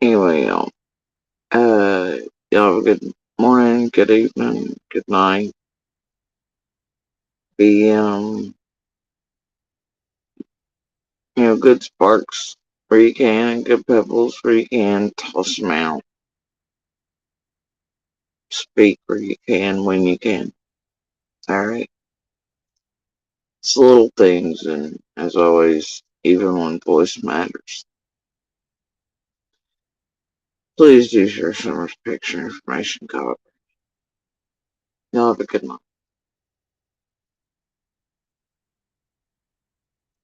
Anyway, y'all have a good morning, good evening, good night. Be, good sparks where you can, and good pebbles where you can. Toss them out. Speak where you can, when you can. Alright? It's little things, and as always, even when voice matters. Please do share Summer's picture information copy. Y'all have a good night.